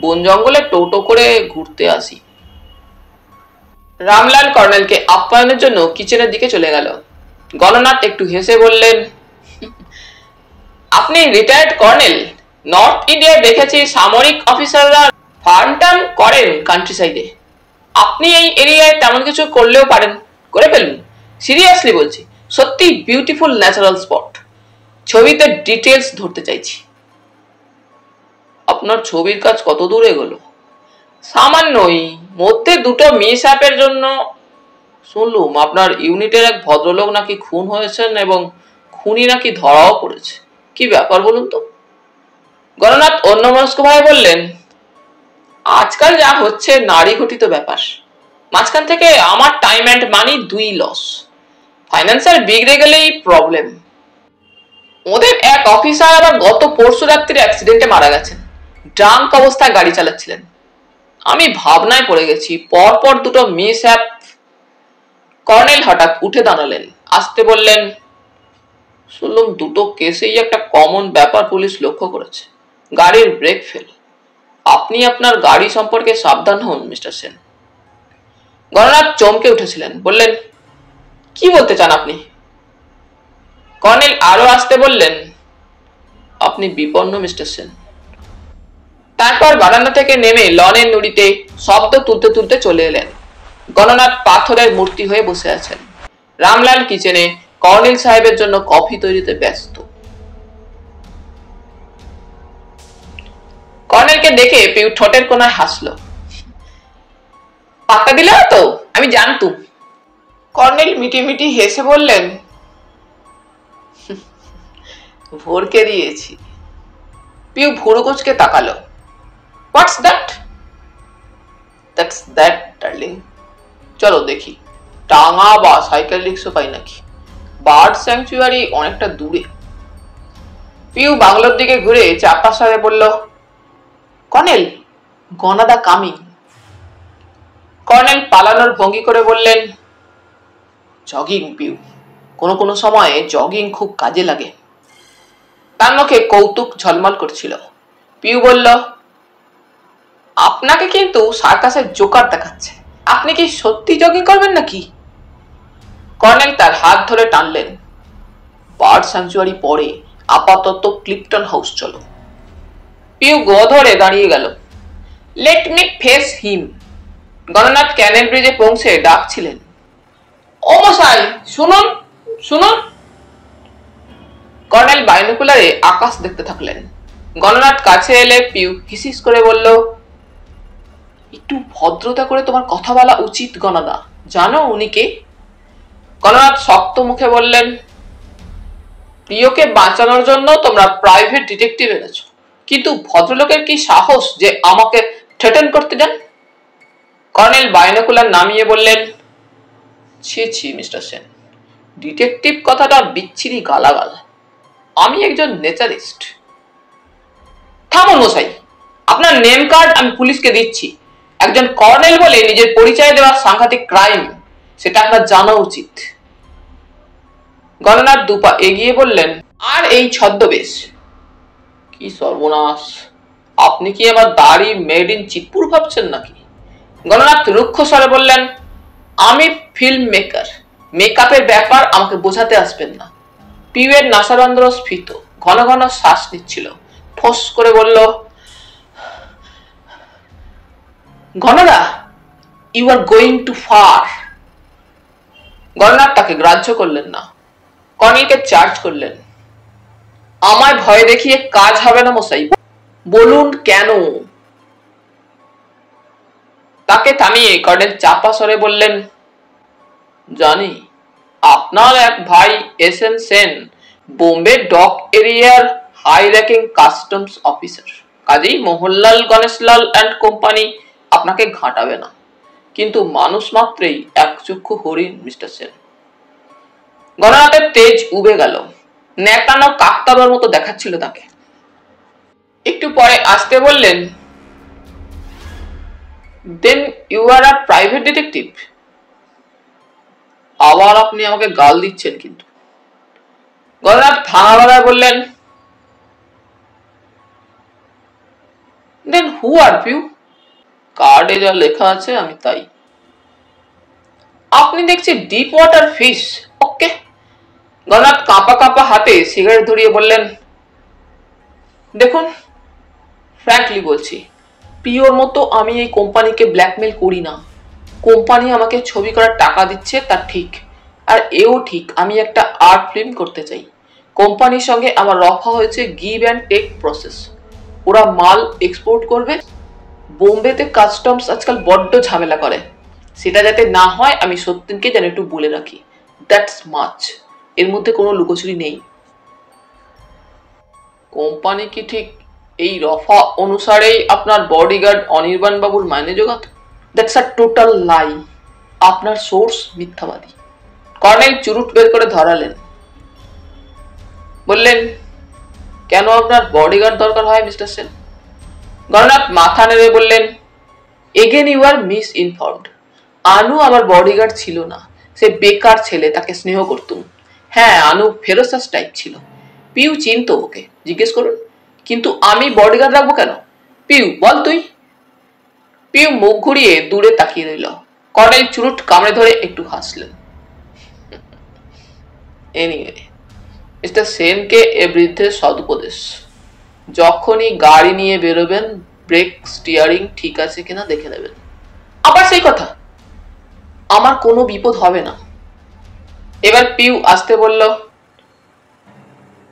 A: বন জঙ্গলে টোটো করে ঘুরতে আসি। রামলাল কর্নেলকে আপ্যায়নের জন্য কিচেনের দিকে চলে গেল। গণনাথ একটু হেসে বললেন, আপনি রিটায়ার্ড কর্নেল। নর্থ ইন্ডিয়ায় দেখেছি সামরিক অফিসাররা ফার্ম টার্ম করেন কান্ট্রি সাইডে। আপনি এই এরিয়ায় তেমন কিছু করলেও পারেন, করে ফেলুন। সিরিয়াসলি বলছি, সত্যি বিউটিফুল ন্যাচারাল স্পট। ছবিতে ডিটেলস ধরতে চাইছি। আপনার ছবির কাজ কত দূর এগোলো? সামান্যই, মধ্যে দুটো মিস অ্যাপের জন্য শুনলুম আপনার ইউনিটের এক ভদ্রলোক নাকি খুন হয়েছেন এবং খুনি নাকি ধরাও পড়েছে। কি ব্যাপার বলুন তো? গণনাথ অন্যমনস্ক ভাবে বললেন, আজকাল যা হচ্ছে নারী ঘটিত ব্যাপার। মাঝখান থেকে আমার টাইম অ্যান্ড মানি দুই লস। ফাইন্যান্সিয়াল বিগড়ে গেলেই প্রবলেম। ওদের এক অফিসার আবার গত পরশু রাত্রির অ্যাক্সিডেন্টে মারা গেছেন। ড্রাঙ্ক অবস্থায় গাড়ি চালাচ্ছিলেন। আমি ভাবনায় পড়ে গেছি। পরপর দুটো মিস অ্যাপ। কর্নেল হঠাৎ উঠে দাঁড়ালেন, আসতে বললেন, শুনলাম দুটো কেসেই একটা কমন ব্যাপার পুলিশ লক্ষ্য করেছে, গাড়ির ব্রেক ফেল। আপনি আপনার গাড়ি সম্পর্কে সাবধান হন মিস্টার সেন। গণনাথ চমকে উঠেছিলেন, বললেন, কি বলতে চান আপনি? কর্নেল আরো আসতে বললেন, আপনি বিপন্ন মিস্টার সেন। তারপর বারান্দা থেকে নেমে লনের নুড়িতে শব্দ তুলতে তুলতে চলে এলেন। গণনাথ পাথরের মূর্তি হয়ে বসে আছেন। রামলাল কিচেনে কর্নেল সাহেবের জন্য কফি তৈরিতে ব্যস্ত। কর্নেলকে দেখে পিউ ঠোঁটের কোনায় হাসলো। পাত্তা দিলে তো, আমি জানতুম। কর্নেল মিটি মিটি হেসে বললেন, ভোরকে দিয়েছি। পিউ ভুরু কুঁচকে তাকালো। What's that? That's that darling. চলো দেখি টাঙা বা সাইকেল রিক্সা পাই নাকি। বার্ড স্যাংচুয়ারি অনেকটা দূরে। পিউ বাংলোর দিকে ঘুরে চাপা স্বরে বলল, কর্নেল, গনাদা কামিং। কর্নেল পালানোর ভঙ্গি করে বললেন, জগিং পিউ, কোনো কোনো সময়ে জগিং খুব কাজে লাগে। তার মুখে কৌতুক ঝলমল করছিল। পিউ বলল, আপনাকে কিন্তু সার্কাসের জোকার দেখাচ্ছে। আপনি কি সত্যি জগিং করবেন নাকি? কর্নেল তার হাত ধরে টানলেন। বার্ড স্যাংচুয়ারি পরে, আপাতত ক্লিপটন হাউস চলো। পিউ গো ধরে দাঁড়িয়ে গেল। লেট মি ফেস হিম। গণনাথ ক্যানেল ব্রিজে পৌঁছে ডাকছিলেন, ও মশাই শুনুন শুনুন। কর্নেল বাইনোকুলারে আকাশ দেখতে থাকলেন। গণনাথ কাছে এলে পিউ হিসিস করে বলল, একটু ভদ্রতা করে তোমার কথা বলা উচিত গণদা, জানো উনি কে? গণনাথ শক্ত মুখে বললেন, প্রিয়কে বাঁচানোর জন্য তোমরা প্রাইভেট ডিটেকটিভ এনেছো, কিন্তু ভদ্রলোকের কি সাহস যে আমাকে থ্রেটেন করতে যান? কর্নেল বাইনোকুলার নামিয়ে বললেন, ছি ছি মিস্টার সেন, ডিটেকটিভ কথাটা বিচ্ছিরি গালাগাল। আমি একজন নেচারিস্ট। থামুন মশাই, আপনার নেম কার্ড আমি পুলিশকে দিচ্ছি। একজন কর্নেল বলে নিজের পরিচয় দেওয়া সাংঘাতিক ক্রাইম, সেটা আপনার জানা উচিত। গণনাথ দুপা এগিয়ে বললেন, আর এই ছদ্মবেশ? কি সর্বনাশ, আপনি কি আমার দাড়ি মেড ইন চিতপুর ভাবছেন নাকি? গণনাথ রুক্ষ স্বরে বললেন, আমি ফিল্ম মেকার, মেকআপের ব্যাপার আমাকে বোঝাতে আসবেন না। পিউয়ের নাসারন্ধ্র স্ফীত, ঘন ঘন শ্বাস নিচ্ছিল। ফোঁস করে বলল, গণদা, you are going too far. Gananath তাকে গ্রাহ্য করলেন না। কর্নেলকে চার্জ করলেন, আমায় ভয় দেখিয়ে কাজ হবে না মশাই, বলুন কেন? তাকে থামিয়ে কর্নেল চাপা স্বরে বললেন, জানি আপনার এক ভাই এসএন সেন বোম্বে ডক এরিয়ার হাই র্যাঙ্কিং কাস্টমস অফিসার, কাজেই মোহনলাল গণেশলাল অ্যান্ড কোম্পানি আপনাকে ঘাঁটাবে না। কিন্তু মানুষ মাত্রেই একচক্ষু হরিণ মিস্টার সেন। গণনাথের তেজ উবে গেল। ন্যাকানো কাকতারুয়ার মতো দেখাচ্ছিল তাকে। একটু পরে আসতে বললেন, then you are a private detective? আবার আপনি আমাকে গাল দিচ্ছেন কিন্তু। গণনাথ ভাঙা গলায় বললেন, দেন হু আর ইউ? কার্ডে যা লেখা আছে আমি তাই। আপনি দেখছি ডিপ ওয়াটার ফিশ। ওকে। গণনাথ কাঁপা কাঁপা হাতে সিগারেট ধরিয়ে বললেন, দেখুন, ফ্র্যাঙ্কলি বলছি, পিওর মতো আমি এই কোম্পানিকে ব্ল্যাকমেল করি না। কোম্পানি আমাকে ছবি করার টাকা দিচ্ছে, তা ঠিক। আর এও ঠিক, আমি একটা আর্ট ফিল্ম করতে চাই। কোম্পানির সঙ্গে আমার রফা হয়েছে গিভ অ্যান্ড টেক প্রসেস। ওরা মাল এক্সপোর্ট করবে। বোম্বেতে কাস্টমস আজকাল বড্ড ঝামেলা করে। সেটা যাতে না হয় আমি সত্যিনকে যেন একটু বলে রাখি। That's much. এর মধ্যে কোনো লুকোচুরি নেই। কোম্পানি কি ঠিক এই রফা অনুসারেই আপনার বডিগার্ড অনির্বাণ বাবুর মাইনে জোগাত? দ্যাটস আ টোটাল লাই। আপনার সোর্স মিথ্যাবাদী। কর্নেল চুরুট বের করে ধরালেন। বললেন, কেন আপনার বডিগার্ড দরকার হয় মিস্টার সেন? গণনাথ মাথা নেড়ে বললেন, again you are misinformed. Anu আমার বডিগার্ড ছিল না। সে বেকার ছেলে, তাকে স্নেহ করতুম। হ্যাঁ, আনু ফেরোসাস টাইপ ছিল। পিউ চিনত ওকে, জিজ্ঞেস করুন। কিন্তু আমি বডিগার্ড রাখবো কেন? পিউ বল তুই। পিউ মুখ ঘুরিয়ে দূরে তাকিয়ে রইল। কর্নেল চুরুট কামড়ে ধরে একটু হাসলেন। এনিওয়ে, মিস্টার সেনকে এ বৃদ্ধের সদুপদেশ, যখনই গাড়ি নিয়ে বেরোবেন ব্রেক স্টিয়ারিং ঠিক আছে কিনা দেখে নেবেন। আবার সেই কথা, আমার কোনো বিপদ হবে না। এবার পিউ আসতে বলল,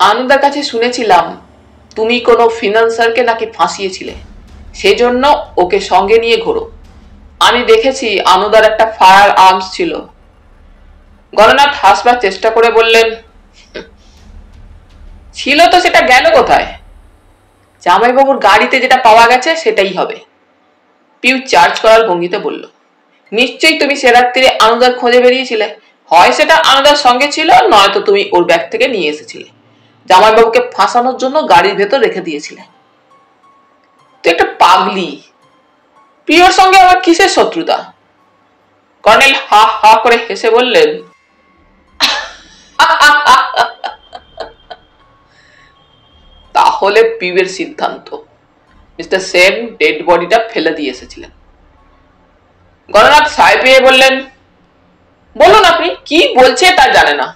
A: আনন্দার কাছে শুনেছিলাম তুমি কোনো ফিনান্সারকে নাকি ফাঁসিয়েছিলে, সেজন্য ওকে সঙ্গে নিয়ে ঘোরো। আমি দেখেছি আনুদার একটা ফায়ার আর্মস ছিল। গণনাথ হাসবার চেষ্টা করে বললেন, ছিল তো সেটা গেল কোথায়? জামাইবাবুর গাড়িতে যেটা পাওয়া গেছে সেটাই হবে। পিউ চার্জ করার ভঙ্গিতে বলল, নিশ্চয়ই তুমি সে রাত্রিরে আনুদার খোঁজে বেরিয়েছিলে। হয় সেটা আনুদার সঙ্গে ছিল, নয়তো তুমি ওর ব্যাগ থেকে নিয়ে এসেছিলে। জামাইবাবুকে ফাঁসানোর জন্য গাড়ির ভেতর রেখে দিয়েছিলে। তুই একটা পাগলি। প্রিয়র সঙ্গে আমার কিসের শত্রুতা? কর্নেল হা হা করে হেসে বললেন, তাহলে পিউয়ের সিদ্ধান্ত, মিস্টার সেন ডেড বডিটা ফেলে দিয়ে এসেছিলেন। গণনাথ সায় পেয়ে বললেন, বলুন আপনি কি বলছে তা জানে না।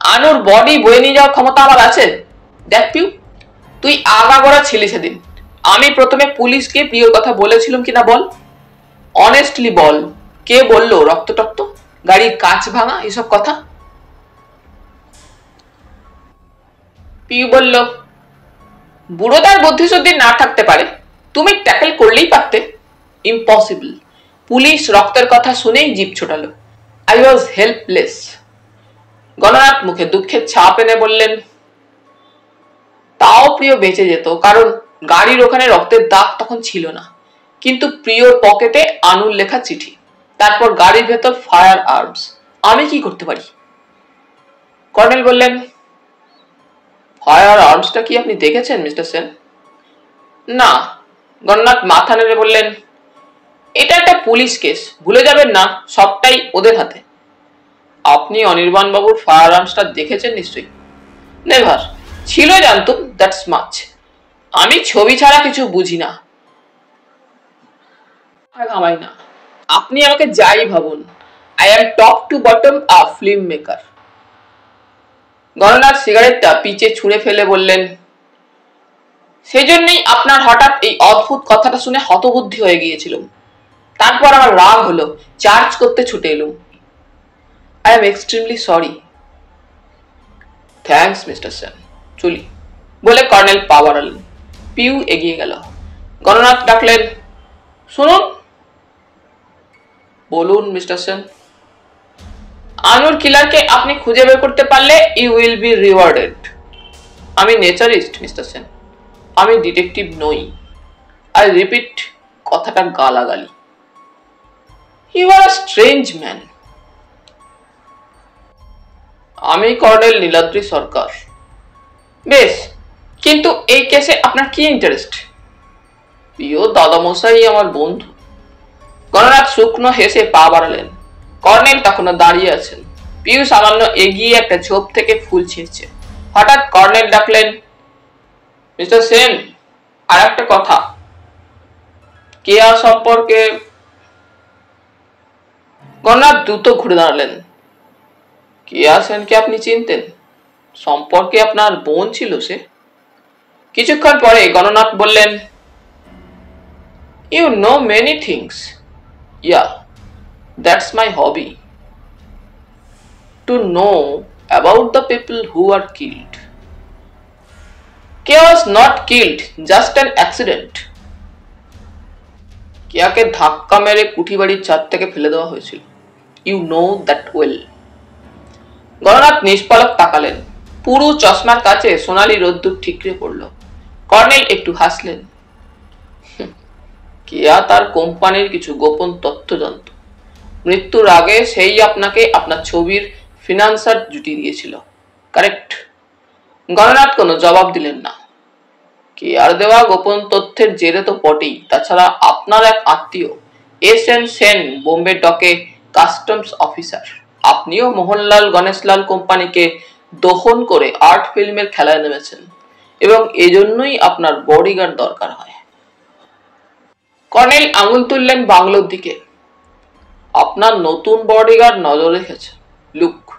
A: আনুর বডি বয়ে নিয়ে যাওয়ার ক্ষমতা আমার আছে। দেখ পিউ, তুই আগাগোড়া ছিলি সেদিন। আমি প্রথমে পুলিশকে প্রিয়র কথা বলেছিলাম কিনা বল। অনেস্টলি বল, কে বললো রক্ত টক্ত, গাড়ির কাঁচ ভাঙা, এসব কথা? পিউ বলল, বুড়োদার বুদ্ধিশুদ্ধি না থাকতে পারে, তুমি ট্যাকেল করলেই পারতে। ইম্পসিবল। পুলিশ রক্তের কথা শুনেই জিপ ছোটালো। I was helpless. গণনাথ মুখে দুঃখের ছাপ এনে বললেন, তাও প্রিয় বেঁচে যেত, কারণ গাড়ির ওখানে রক্তের দাগ তখন ছিল না। কিন্তু প্রিয়র পকেটে আনুর লেখা চিঠি, তারপর গাড়ির ভেতর ফায়ার আর্মস। আমি কি করতে পারি? কর্নেল বললেন, ফায়ার আর্মসটা কি আপনি দেখেছেন মিস্টার সেন? না। গণনাথ মাথা নেড়ে বললেন, এটা একটা পুলিশ কেস, ভুলে যাবেন না, সবটাই ওদের হাতে। আপনি অনির্বাণ বাবুর ফায়ার আর্মসটা দেখেছেন নিশ্চয়ই? নেভার। ছিল জানতুম, দ্যাটস মাচ। আমি ছবি ছাড়া কিছু বুঝি না। আর ঘামাই না। আপনি আমাকে যাই ভাবুন, I am top to bottom a film maker. Gananath সিগারেটটা পিচে ছুঁড়ে ফেলে বললেন, সেজন্যই আপনার হঠাৎ এই অদ্ভুত কথাটা শুনে হতবুদ্ধি হয়ে গিয়েছিলাম। তারপর আমার রাগ হলো, চার্জ করতে ছুটে এলুম। I am extremely sorry. Thanks mister Sen, চলি। বলে কর্নেল পা বাড়ালেন। পিউ এগিয়ে গেল। গণনাথ ডাকলেন, শুনুন। বলুন মিস্টার সেন। আনুর কিলারকে আপনি খুঁজে বের করতে পারলে ইউ উইল বি রিওয়ার্ডেড। আমি নেচারিস্ট মিস্টার সেন, আমি ডিটেকটিভ নই। আই রিপিট, কথাটা গালাগালি। You are a strange man. আমি কর্নেল নীলাদ্রি সরকার। বেশ, কিন্তু এই কেসে আপনার কি ইন্টারেস্ট? প্রিয় দাদামশাই আমার বন্ধু। গণনাথ শুকনো হেসে পা বাড়ালেন। কর্নেল তখনও দাঁড়িয়ে আছেন। পিউ সামান্য এগিয়ে একটা ঝোপ থেকে ফুল ছিঁড়ছে। হঠাৎ কর্নেল ডাকলেন, মিস্টার সেন, আর একটা কথা। কেয়া সম্পর্কে। গণনাথ দ্রুত ঘুরে দাঁড়ালেন। কেয়া সেনকে আপনি চিনতেন? সম্পর্কে আপনার বোন ছিল সে? কিছুক্ষণ পরে গণনাথ বললেন, "You know many things. Yeah, that's my hobby. To know about the people who are killed. Kia was not killed, just an accident." কিয়াকে ধাক্কা মেরে কুঠি বাড়ির ছাদ থেকে ফেলে দেওয়া হয়েছিল। You know that well. Gananath নিষ্পলক তাকালেন। পুরো চশমার কাছে সোনালী রোদ্দুর ঠিকরে পড়ল। কর্নেল একটু হাসলেন। কিয়া তার কোম্পানির কিছু গোপন তথ্য জানত। মৃত্যুর আগে সেই আপনাকে আপনার ছবির ফিনান্সার জুটিয়ে দিয়েছিল, কারেক্ট? গণনাথ কোনো জবাব দিলেন না। কিয়ার দেওয়া গোপন তথ্যের জেরে তো বটেই, তাছাড়া আপনার এক আত্মীয় এস.এন. সেন বোম্বে ডকে কাস্টমস অফিসার। আপনিও মোহনলাল গণেশলাল কোম্পানিকে দখল করে আর্ট ফিল্মের খেলায় নেমেছেন এবং এজন্যই আপনার বডিগার্ড দরকার হয়। কর্নেল আঙুল তুললেন বাংলোর দিকে। আপনার নতুন বডিগার্ড নজর রেখেছে, লুক।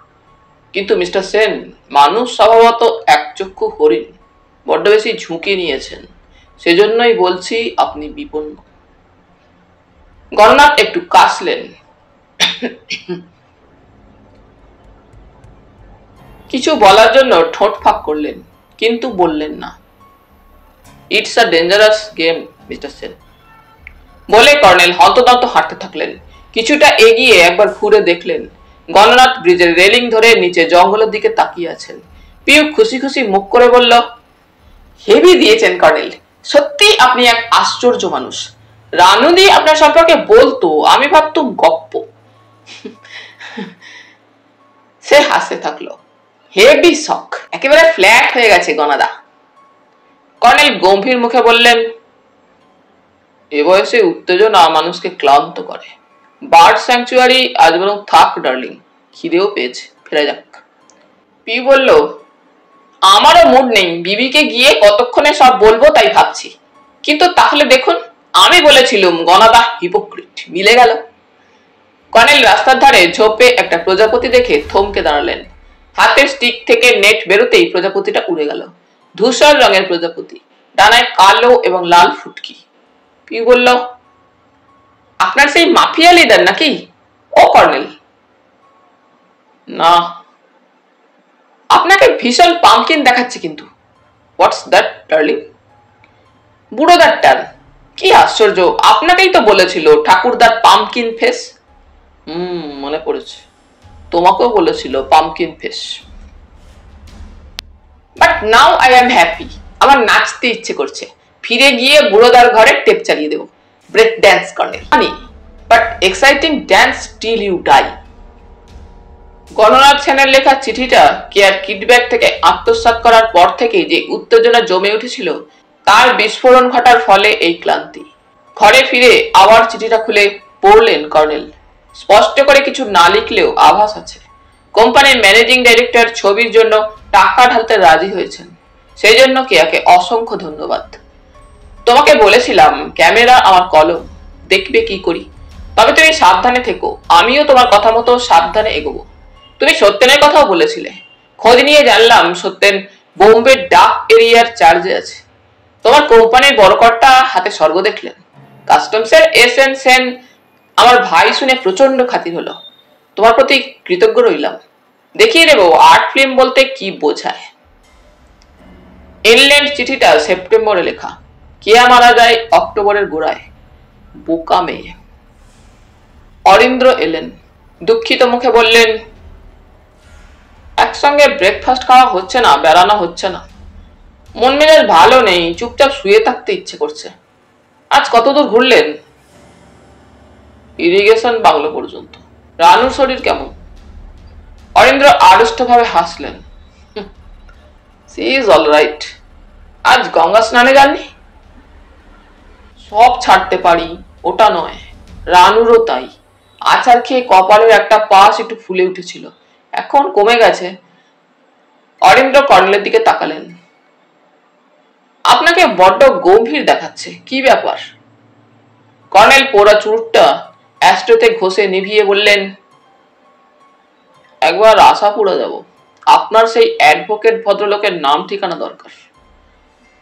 A: কিন্তু মিস্টার সেন মানুষ স্বভাবত একচক্ষু হরিণ, বড্ড বেশি ঝুঁকি নিয়েছেন, সেজন্যই বলছি আপনি বিপন্ন। গণনাথ একটু কাশলেন। কিছু বলার জন্য ঠোঁট ফাঁক করলেন, কিন্তু বললেন না। It's a dangerous game mister Sen. বলে কর্নেল হন্তদন্ত হাঁটতে থাকলেন। কিছুটা এগিয়ে একবার ঘুরে দেখলেন গণনাথ ব্রিজের রেলিং ধরে নিচে জঙ্গলের দিকে তাকিয়ে আছেন। পিউ খুশি খুশি মুখ করে বলল, হেভি দিয়েছেন কর্নেল, সত্যি আপনি এক আশ্চর্য মানুষ। রানুদি আপনার সম্পর্কে বলতো, আমি ভাবতুম গপ্প। সে হাসতে থাকলো। হেভি শখ, একেবারে ফ্ল্যাট হয়ে গেছে গনাদা। কর্নেল গম্ভীর মুখে বললেন, এ বয়সে উত্তেজনা মানুষকে ক্লান্ত করে। বার্ড স্যাংচুয়ারি আজ বরং থাক ডার্লিং, খিদেও পেয়েছে, ফেরা যাক। পি বলল, আমারও মুড নেই, বিবিকে গিয়ে কতক্ষণে সব বলবো তাই ভাবছি। কিন্তু তাহলে দেখুন, আমি বলেছিলুম গনাদা হিপোক্রিট, মিলে গেল। কর্নেল রাস্তার ধারে ঝোপে একটা প্রজাপতি দেখে থমকে দাঁড়ালেন। হাতের স্টিক থেকে নেট বেরোতেই প্রজাপতিটা উড়ে গেল। ধূসর রঙের প্রজাপতি, ডানায় কালো এবং লাল ফুটকি। পি বলল, আপনার সেই মাফিয়া লিডার নাকি? ও কর্নেল। না। আপনাকে ভীষণ পামকিন দেখাচ্ছে কিন্তু। What's that darling? বুড়োদার টান। কি আশ্চর্য, আপনাকেই তো বলেছিল ঠাকুরদার পামকিন ফেস। মনে পড়েছে, তোমাকেও বলেছিল pumpkin face. But now I am happy. আমার নাচতে ইচ্ছে করছে। ফিরে গিয়ে বুড়োদার ঘরে টেপ চালিয়ে দেবো। Break dance colonel, but exciting dance till you die. Gananath সেনের লেখা চিঠিটা কেয়ার কিডব্যাগ থেকে আত্মসাৎ করার পর থেকে যে উত্তেজনা জমে উঠেছিল, তার বিস্ফোরণ ঘটার ফলে এই ক্লান্তি। ঘরে ফিরে আবার চিঠিটা খুলে পড়লেন কর্নেল। স্পষ্ট করে কিছু না লিখলেও আভাস আছে। কোম্পানির ম্যানেজিং ডাইরেক্টর ছবির জন্য টাকা ঢালতে রাজি হয়েছেন। সেই জন্য কেয়াকে অসংখ্য ধন্যবাদ। তোমাকে বলেছিলাম ক্যামেরা আমার কলম, দেখবে কি করি। তবে তুমি সাবধানে থেকো, আমিও তোমার কথা মতো সাবধানে এগোবো। তুমি সত্যেনের কথাও বলেছিলে। খোঁজ নিয়ে জানলাম সত্যেন বোম্বে ডাক এরিয়ার চার্জে আছে। তোমার কোম্পানির বড় কর্তা হাতে স্বর্গ দেখলেন। কাস্টমসের এস.এন. সেন আমার ভাই শুনে প্রচন্ড খাতির হলো। তোমার প্রতি কৃতজ্ঞ রইলাম। দেখিয়ে দেব আর্ট ফিল্ম বলতে কি বোঝায়। ইনল্যান্ড চিঠিটা সেপ্টেম্বরে লেখা। কেয়া মারা যায় অক্টোবরের গোড়ায়। বোকা মেয়ে। অরিন্দ্র এলেন, দুঃখিত মুখে বললেন, একসঙ্গে ব্রেকফাস্ট খাওয়া হচ্ছে না, বেড়ানো হচ্ছে না। মন মেজাজ ভালো নেই, চুপচাপ শুয়ে থাকতে ইচ্ছে করছে। আজ কতদূর ঘুরলেন? ইরিগেশন বাংলো পর্যন্ত। রানুর শরীর কেমন? অরিন্দ্র আড়ষ্ট ভাবে হাসলেন। She is all right. আজ গঙ্গা স্নানে যাননি? সব ছাড়তে পারি, ওটা নয়। রানুরও তাই। আচার খেয়ে কপালের একটা পাশ একটু ফুলে উঠেছিল, এখন কমে গেছে। অরিন্দ্র কর্নেলের দিকে তাকালেন। আপনাকে বড্ড গম্ভীর দেখাচ্ছে, কি ব্যাপার? কর্নেল পোড়া চুরুটটা অ্যাস্ট্রোতে ঘষে নিভিয়ে বললেন, একবার আশাপুরা যাব। আপনার সেই অ্যাডভোকেট ভদ্রলোকের নাম ঠিকানা দরকার।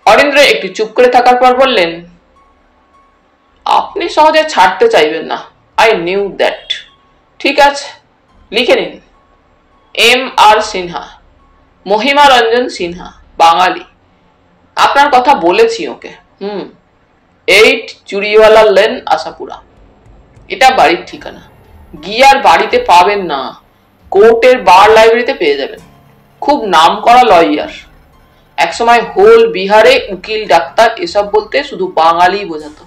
A: অরিন্দ্র একটু চুপ করে থাকার পর বললেন, আপনি সহজে ছাড়তে চাইবেন না, আই নিউ দ্যাট। ঠিক আছে, লিখে নিন, M.R. সিনহা, মহিমা রঞ্জন সিনহা, বাঙালি। আপনার কথা বলেছি ওকে। 8 চুরিওয়ালা লেন, আশাপুরা। এটা বাড়ির ঠিকানা। গিয়ে আর বাড়িতে পাবেন না, কোর্টের বার লাইব্রেরিতে পেয়ে যাবেন। খুব নাম করা লয়ার। একসময় হোল বিহারে উকিল ডাক্তার এসব বলতে শুধু বাঙালি বোঝাতো।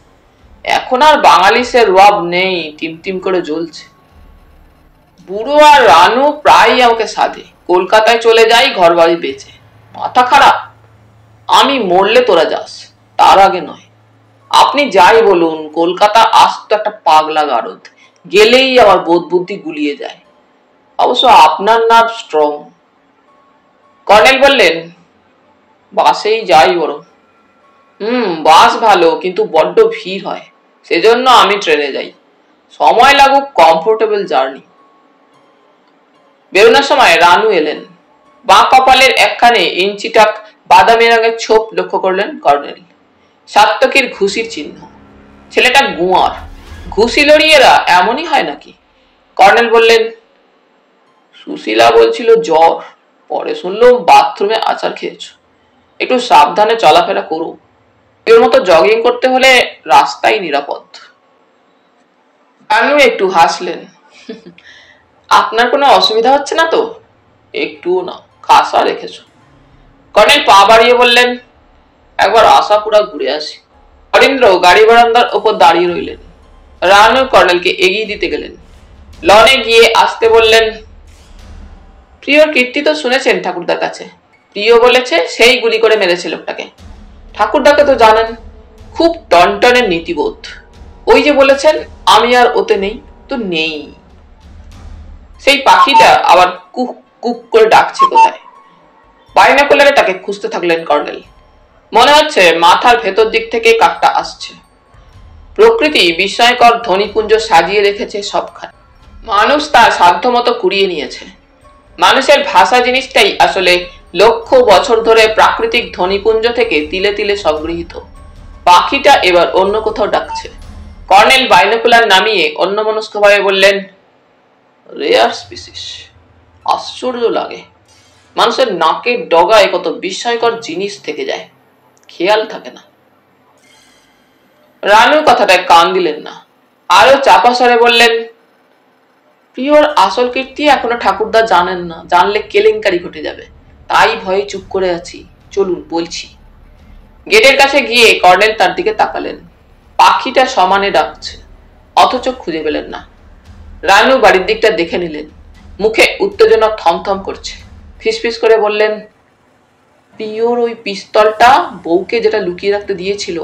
A: এখন আর বাঙালি সে রব নেই, টিমটিম করে জ্বলছে। বুড়ো আর রানু প্রায় আমাকে সাধে, কলকাতায় চলে যাই ঘর বাড়ি বেচে। মাথা খারাপ, আমি মরলে তোরা যাস, তার আগে নয়। আপনি যাই বলুন, কলকাতা আস্ত একটা পাগলা গারদ, গেলেই আমার বোধ বুদ্ধি গুলিয়ে যায়। অবশ্য আপনার নার্ভ স্ট্রং। কর্নেল বললেন, বাসেই যাই বরং। বাস ভালো, কিন্তু বড্ড ভিড় হয়, সেজন্য আমি ট্রেনে যাই। সময় লাগুক, কমফোর্টেবল জার্নি। বেরোনোর সময় রানু এলেন। বাঁ কপালের একখানে ইঞ্চিটাক বাদামি রঙের ছোপ লক্ষ্য করলেন কর্নেল। সাত্তকীর ঘুষির চিহ্ন। ছেলেটা গুয়ার। ঘুষি লড়িয়েরা এমনই হয় নাকি? কর্নেল বললেন, সুশীলা বলছিল জ্বর, পরে শুনলাম বাথরুমে আচার খেয়েছ। একটু সাবধানে চলাফেরা করো, এর মতো জগিং করতে হলে রাস্তাই নিরাপদ। রানু একটু হাসলেন। আপনার কোনো অসুবিধা হচ্ছে না তো? একটুও না, খাসা রেখেছ। কর্নেল পা বাড়িয়ে বললেন, একবার আশাপুরা ঘুরে আসি। অরিন্দ্র গাড়ি বারান্দার ওপর দাঁড়িয়ে রইলেন। রানু কর্নেলকে এগিয়ে দিতে গেলেন। লনে গিয়ে আসতে বললেন, প্রিয়র কীর্তি তো শুনেছেন ঠাকুরদার কাছে। প্রিয় বলেছে সেই গুলি করে মেরেছে লোকটাকে। ঠাকুরদাকে তো জানেন, খুব টনটনের নীতিবোধ। ওই যে বলেছেন আমি আর ওতে নেই, তো নেই। সেই পাখিটা আবার কুক কুক করে ডাকছে কোথায়। বাইনাকুলারে তাকে খুঁজতে থাকলেন কর্নেল। মনে হচ্ছে মাথার ভেতর দিক থেকে কাকটা আসছে। প্রকৃতি বিস্ময়কর ধ্বনিপুঞ্জ সাজিয়ে রেখেছে সবখানে। মানুষ তার সাধ্যমতো কুড়িয়ে নিয়েছে। মানুষের ভাষা জিনিসটাই আসলে লক্ষ বছর ধরে প্রাকৃতিক ধ্বনিপুঞ্জ থেকে তিলে তিলে সংগৃহীত। পাখিটা এবার অন্য কোথাও ডাকছে। কর্নেল বাইনোকুলার নামিয়ে অন্যমনস্কভাবে বললেন, রেয়ার স্পিসিস। আশ্চর্য লাগে, মানুষের নাকের ডগায় কত বিস্ময়কর জিনিস থেকে যায়, খেয়াল থাকে না। রানু কথাটায় কান দিলেন না, আরো চাপা স্বরে বললেন, প্রিয়র আসল কীর্তি এখনো ঠাকুরদা জানেন না, জানলে কেলেঙ্কারি ঘটে যাবে, তাই ভয়ে চুপ করে আছি। চলুন বলছি। গেটের কাছে গিয়ে কর্নেল তার দিকে তাকালেন। পাখিটা সমানে ডাকছে, অথচ খুঁজে পেলেন না। রানু বাড়ির দিকটা দেখে নিলেন। মুখে উত্তেজনা থমথম করছে। ফিসফিস করে বললেন, প্রিয়র ওই পিস্তলটা বউকে যেটা লুকিয়ে রাখতে দিয়েছিল।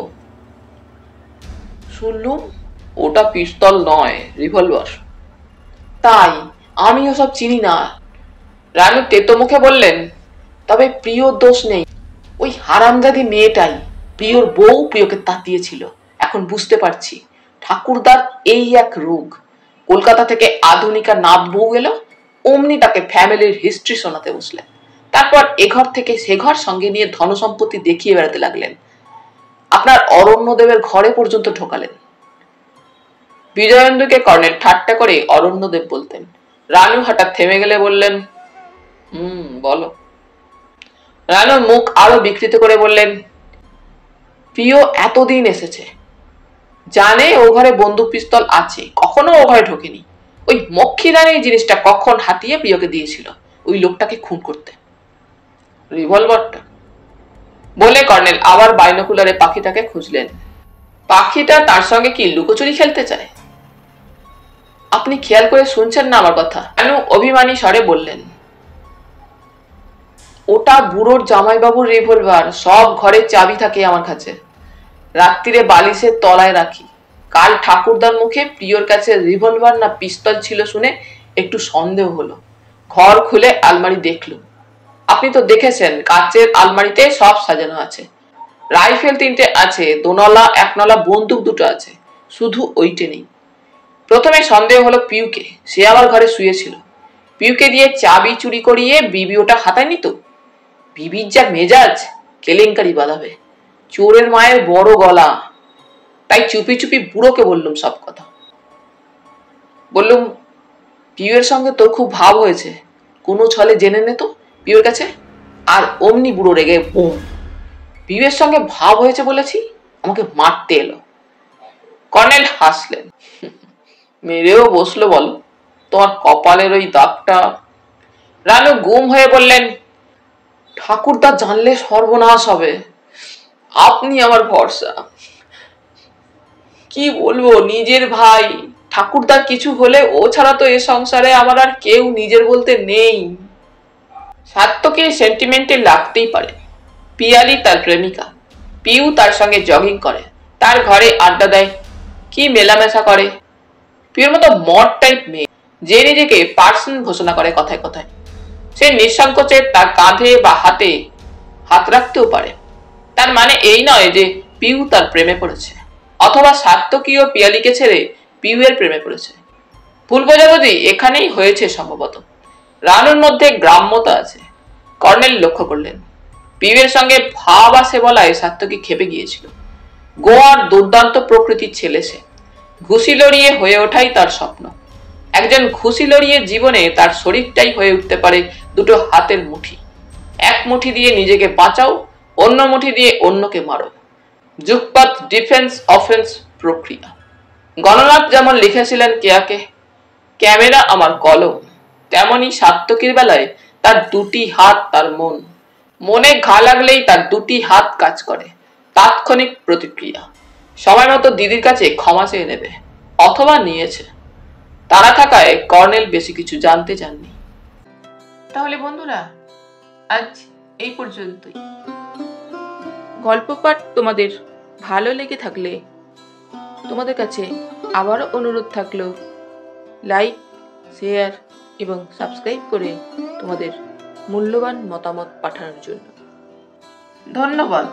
A: শুনলুম ওটা পিস্তল নয়, রিভলভার। তাই? আমি ওসব চিনি না। রানু তেতো মুখে বললেন, তবে প্রিয়র দোষ নেই, ওই হারামজাদি মেয়েটাই। প্রিয়র বউ প্রিয়কে তাতিয়েছিল। এখন বুঝতে পারছি ঠাকুরদার এই এক রোগ। কলকাতা থেকে আধুনিকা নাত বউ এলো, অমনি তাকে ফ্যামিলির হিস্ট্রি শোনাতে বসলেন। তারপর এঘর থেকে সে ঘর সঙ্গে নিয়ে ধনসম্পত্তি দেখিয়ে বেড়াতে লাগলেন। আপনার অরণ্যদেবের ঘরে পর্যন্ত ঢোকালেন। বিজয়েন্দুকে কর্নেল ঠাট্টা করে অরণ্যদেব বলতেন। রানু হঠাৎ থেমে গেলে বললেন, বলো। রানু মুখ আরো বিকৃত করে বললেন, প্রিয় এতদিন এসেছে, জানে ও ঘরে বন্দুক পিস্তল আছে, কখনো ও ঘরে ঢোকেনি। ওই মক্ষিদানি জিনিসটা কখন হাতিয়ে প্রিয়কে দিয়েছিল ওই লোকটাকে খুন করতে। রিভলভারটা বলে কর্নেল আবার বাইনোকুলারে পাখিটাকে খুঁজলেন। পাখিটা তার সঙ্গে কি লুকোচুরি খেলতে চায়? আপনি খেয়াল করে শুনছেন না আমার কথা? রানু অভিমানী স্বরে বললেন, ওটা বুড়োর জামাইবাবুর রিভলভার, সব ঘরে চাবি থাকে আমার কাছে, রাত্রিরে বালিশের তলায় রাখি। কাল ঠাকুরদার মুখে প্রিয়র কাছে রিভলভার না পিস্তল ছিল শুনে একটু সন্দেহ হলো। ঘর খুলে আলমারি দেখলুম। আপনি তো দেখেছেন, কাচের আলমারিতে সব সাজানো আছে। রাইফেল 3টে আছে, দোনলা একনলা বন্দুক 2টো আছে, শুধু ওইটে নেই। প্রথমে সন্দেহ হলো পিউকে, সে আমার ঘরে শুয়েছিল। পিউকে দিয়ে চাবি চুরি করিয়ে বিবি ওটা হাতায়নি তো? বিবির যা মেজাজ, কেলেঙ্কারি বাঁধাবে। চোরের মায়ের বড় গলা, তাই চুপি চুপি বুড়োকে বললুম সব কথা। বললুম, পিউয়ের সঙ্গে তোর খুব ভাব হয়েছে, কোনো ছলে জেনে নে তো পিউয়ের কাছে। আর অমনি বুড়ো রেগে বোম। পিউয়ের সঙ্গে ভাব হয়েছে বলেছি, আমাকে মারতে এলো। কর্নেল হাসলেন, মেরেও বসলো বলো, তোমার কপালের ওই দাগটা। রানু গুম হয়ে বললেন, ঠাকুরদা জানলে সর্বনাশ হবে, আপনি আমার ভরসা। কি বলবো, নিজের ভাই, ঠাকুরদার কিছু হলে ও ছাড়া তো এ সংসারে আমার আর কেউ নিজের বলতে নেই। সাত্যকে সেন্টিমেন্টে লাগতেই পারে। পিয়ালি তার প্রেমিকা, পিউ তার সঙ্গে জগিং করে, তার ঘরে আড্ডা দেয়, কি মেলামেশা করে। পিউর মতো মড টাইপ মেয়ে, যে নিজেকে পার্সন ঘোষণা করে কথায় কথায়, সে নিঃসংকোচে তার কাঁধে বা হাতে হাত রাখতেও পারে। তার মানে এই নয় যে পিউ তার প্রেমে পড়েছে, অথবা সাত্যকীয় পিয়ালিকে ছেড়ে পিউ এর প্রেমে পড়েছে। ভুল বোঝাবুঝি এখানেই হয়েছে সম্ভবত। রানুর মধ্যে গ্রাম্যতা আছে, কর্নেল লক্ষ্য করলেন। পিউ এর সঙ্গে ভাব আসে বলায় সাত্যকী খেপে গিয়েছিল। গোয়ার দুর্দান্ত প্রকৃতির ছেলে সে, ঘুষি লড়িয়ে হয়ে ওঠাই তার স্বপ্ন। একজন ঘুষি লড়িয়ে জীবনে তার শরীরটাই হয়ে উঠতে পারে দুটো হাতের মুঠি। এক মুঠি দিয়ে নিজেকে বাঁচাও, অন্য মুঠি দিয়ে অন্যকে মারো। যুগপৎ ডিফেন্স অফেন্স প্রক্রিয়া। গণনাথ যেমন লিখেছিলেন কেয়াকে, ক্যামেরা আমার কলম, তেমনি সাত্যকীর বেলায় তার দুটি হাত তার মন। মনে ঘা লাগলেই তার দুটি হাত কাজ করে, তাৎক্ষণিক প্রতিক্রিয়া। সময় মতো দিদির কাছে ক্ষমা চেয়ে নেবে, অথবা নিয়েছে। তারা থাকায় কর্নেল বেশি কিছু জানতে চাননি। তাহলে বন্ধুরা, আজ এই পর্যন্তই। গল্প পাঠ তোমাদের ভালো লেগে থাকলে তোমাদের কাছে আবারও অনুরোধ থাকলো, লাইক, শেয়ার এবং সাবস্ক্রাইব করে তোমাদের মূল্যবান মতামত পাঠানোর জন্য। ধন্যবাদ।